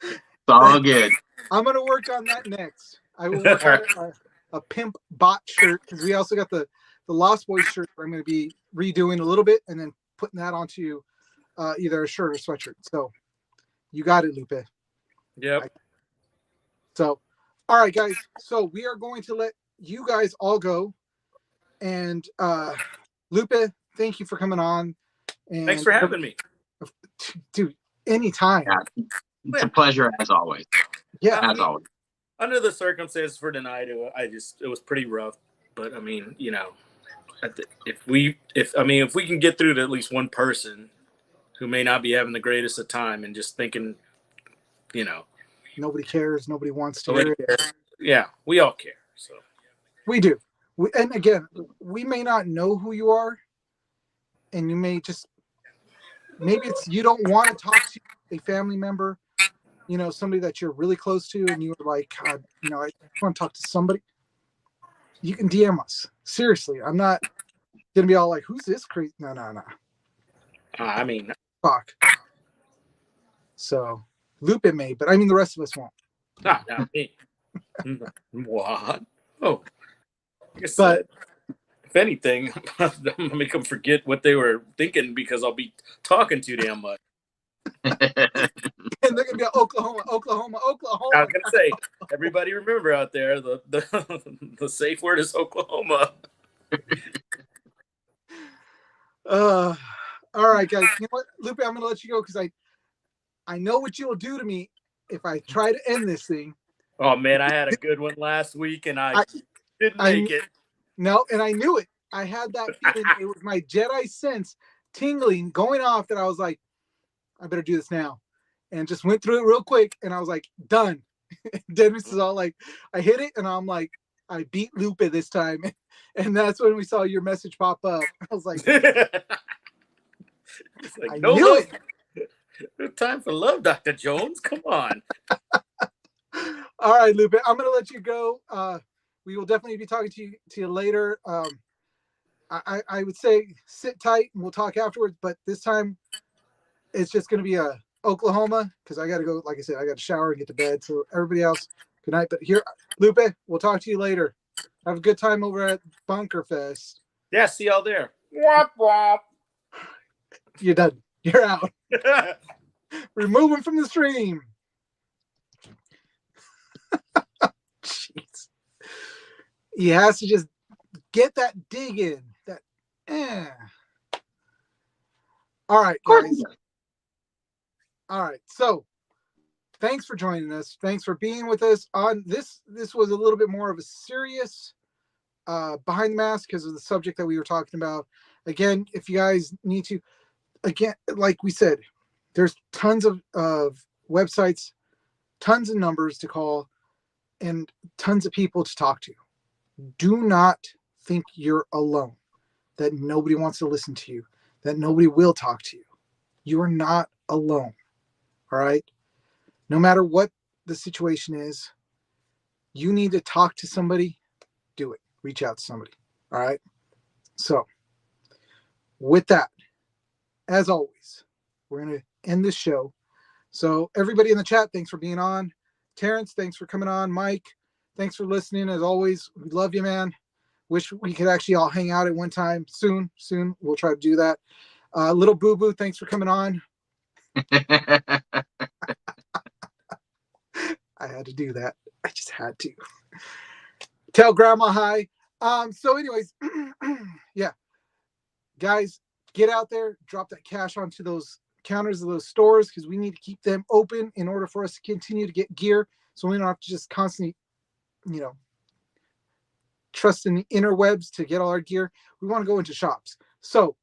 Speaker 2: it's all good.
Speaker 1: I'm gonna work on that next. I will work on a Pimp Bot shirt because we also got the Lost Boys shirt. I'm going to be redoing a little bit and then putting that onto either a shirt or sweatshirt. So you got it, Lupe.
Speaker 3: Yep.
Speaker 1: So, all right, guys. So we are going to let you guys all go. And Lupe, thank you for coming on. And
Speaker 3: thanks for having me.
Speaker 1: Dude, anytime.
Speaker 2: Yeah, it's a pleasure as always.
Speaker 1: Yeah.
Speaker 2: As always.
Speaker 3: Under the circumstances for tonight, it was pretty rough. But I mean, you know, if we can get through to at least one person who may not be having the greatest of time and just thinking, you know,
Speaker 1: nobody cares, nobody wants to hear it.
Speaker 3: Yeah, we all care. So
Speaker 1: we do. And again, we may not know who you are, and you may just maybe it's you don't want to talk to a family member, you know, somebody that you're really close to, and you're like, God, you know, I want to talk to somebody. You can DM us. Seriously, I'm not gonna be all like, "Who's this crazy?" No.
Speaker 3: I mean,
Speaker 1: fuck. So Lupe may, but I mean the rest of us won't.
Speaker 3: Not me. What? Oh,
Speaker 1: but
Speaker 3: if anything, I'm gonna make them forget what they were thinking because I'll be talking too damn much.
Speaker 1: And they're gonna be Oklahoma.
Speaker 3: I was gonna say, everybody remember out there, the safe word is Oklahoma.
Speaker 1: All right, guys. You know what, Lupe, I'm gonna let you go because I know what you'll do to me if I try to end this thing.
Speaker 3: Oh man, I had a good one last week and I didn't make it.
Speaker 1: No, and I knew it. I had that feeling. It was my Jedi sense tingling, going off that I was like, I better do this now. And just went through it real quick and I was like, done. Dennis is all like, I hit it and I'm like, I beat Lupe this time. And that's when we saw your message pop up. I was like, I knew it.
Speaker 3: No time for love, Dr. Jones. Come on.
Speaker 1: All right, Lupe, I'm going to let you go. We will definitely be talking to you later. I would say sit tight and we'll talk afterwards. But this time it's just going to be a Oklahoma because I got to go. Like I said, I got to shower and get to bed. So everybody else, good night. But here, Lupe, we'll talk to you later. Have a good time over at Bunker Fest.
Speaker 3: Yeah, see y'all there. Wop, wop.
Speaker 1: You're done. You're out. Remove him from the stream. Jeez. He has to just get that dig in. All right, guys. All right. So thanks for joining us. Thanks for being with us on this. This was a little bit more of a serious behind the mask because of the subject that we were talking about. Again, if you guys need to, again, like we said, there's tons of websites, tons of numbers to call, and tons of people to talk to. Do not think you're alone, that nobody wants to listen to you, that nobody will talk to you. You are not alone. All right? No matter what the situation is, you need to talk to somebody, do it. Reach out to somebody. All right? So, with that, as always, we're going to end this show. So, everybody in the chat, thanks for being on. Terrence, thanks for coming on. Mike, thanks for listening. As always, we love you, man. Wish we could actually all hang out at one time soon. We'll try to do that. Little Boo Boo, thanks for coming on. I had to do that. I just had to. Tell Grandma hi. So anyways, yeah. Guys, get out there, drop that cash onto those counters of those stores because we need to keep them open in order for us to continue to get gear. So we don't have to just constantly, trust in the interwebs to get all our gear. We want to go into shops. So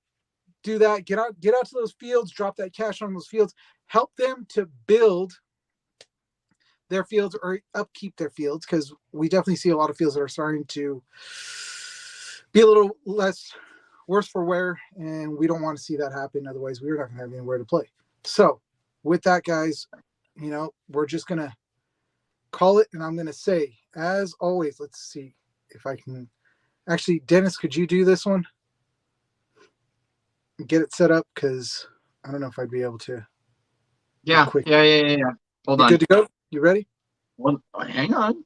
Speaker 1: do that. Get out to those fields, drop that cash on those fields, help them to build their fields or upkeep their fields, because we definitely see a lot of fields that are starting to be a little worse for wear, and we don't want to see that happen. Otherwise, we're not going to have anywhere to play. So with that, guys, we're just going to call it, and I'm going to say, as always, let's see if I can actually, Dennis, could you do this one? Get it set up, because I don't know if I'd be able to.
Speaker 2: Yeah. Hold on.
Speaker 1: Good to go? You ready?
Speaker 2: Well, hang on.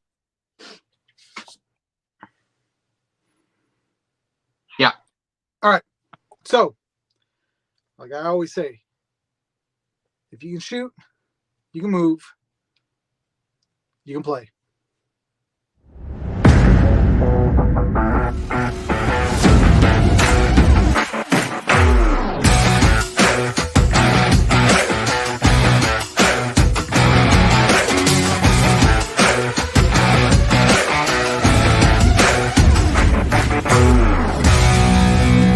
Speaker 2: Yeah.
Speaker 1: All right. So, like I always say, if you can shoot, you can move, you can play.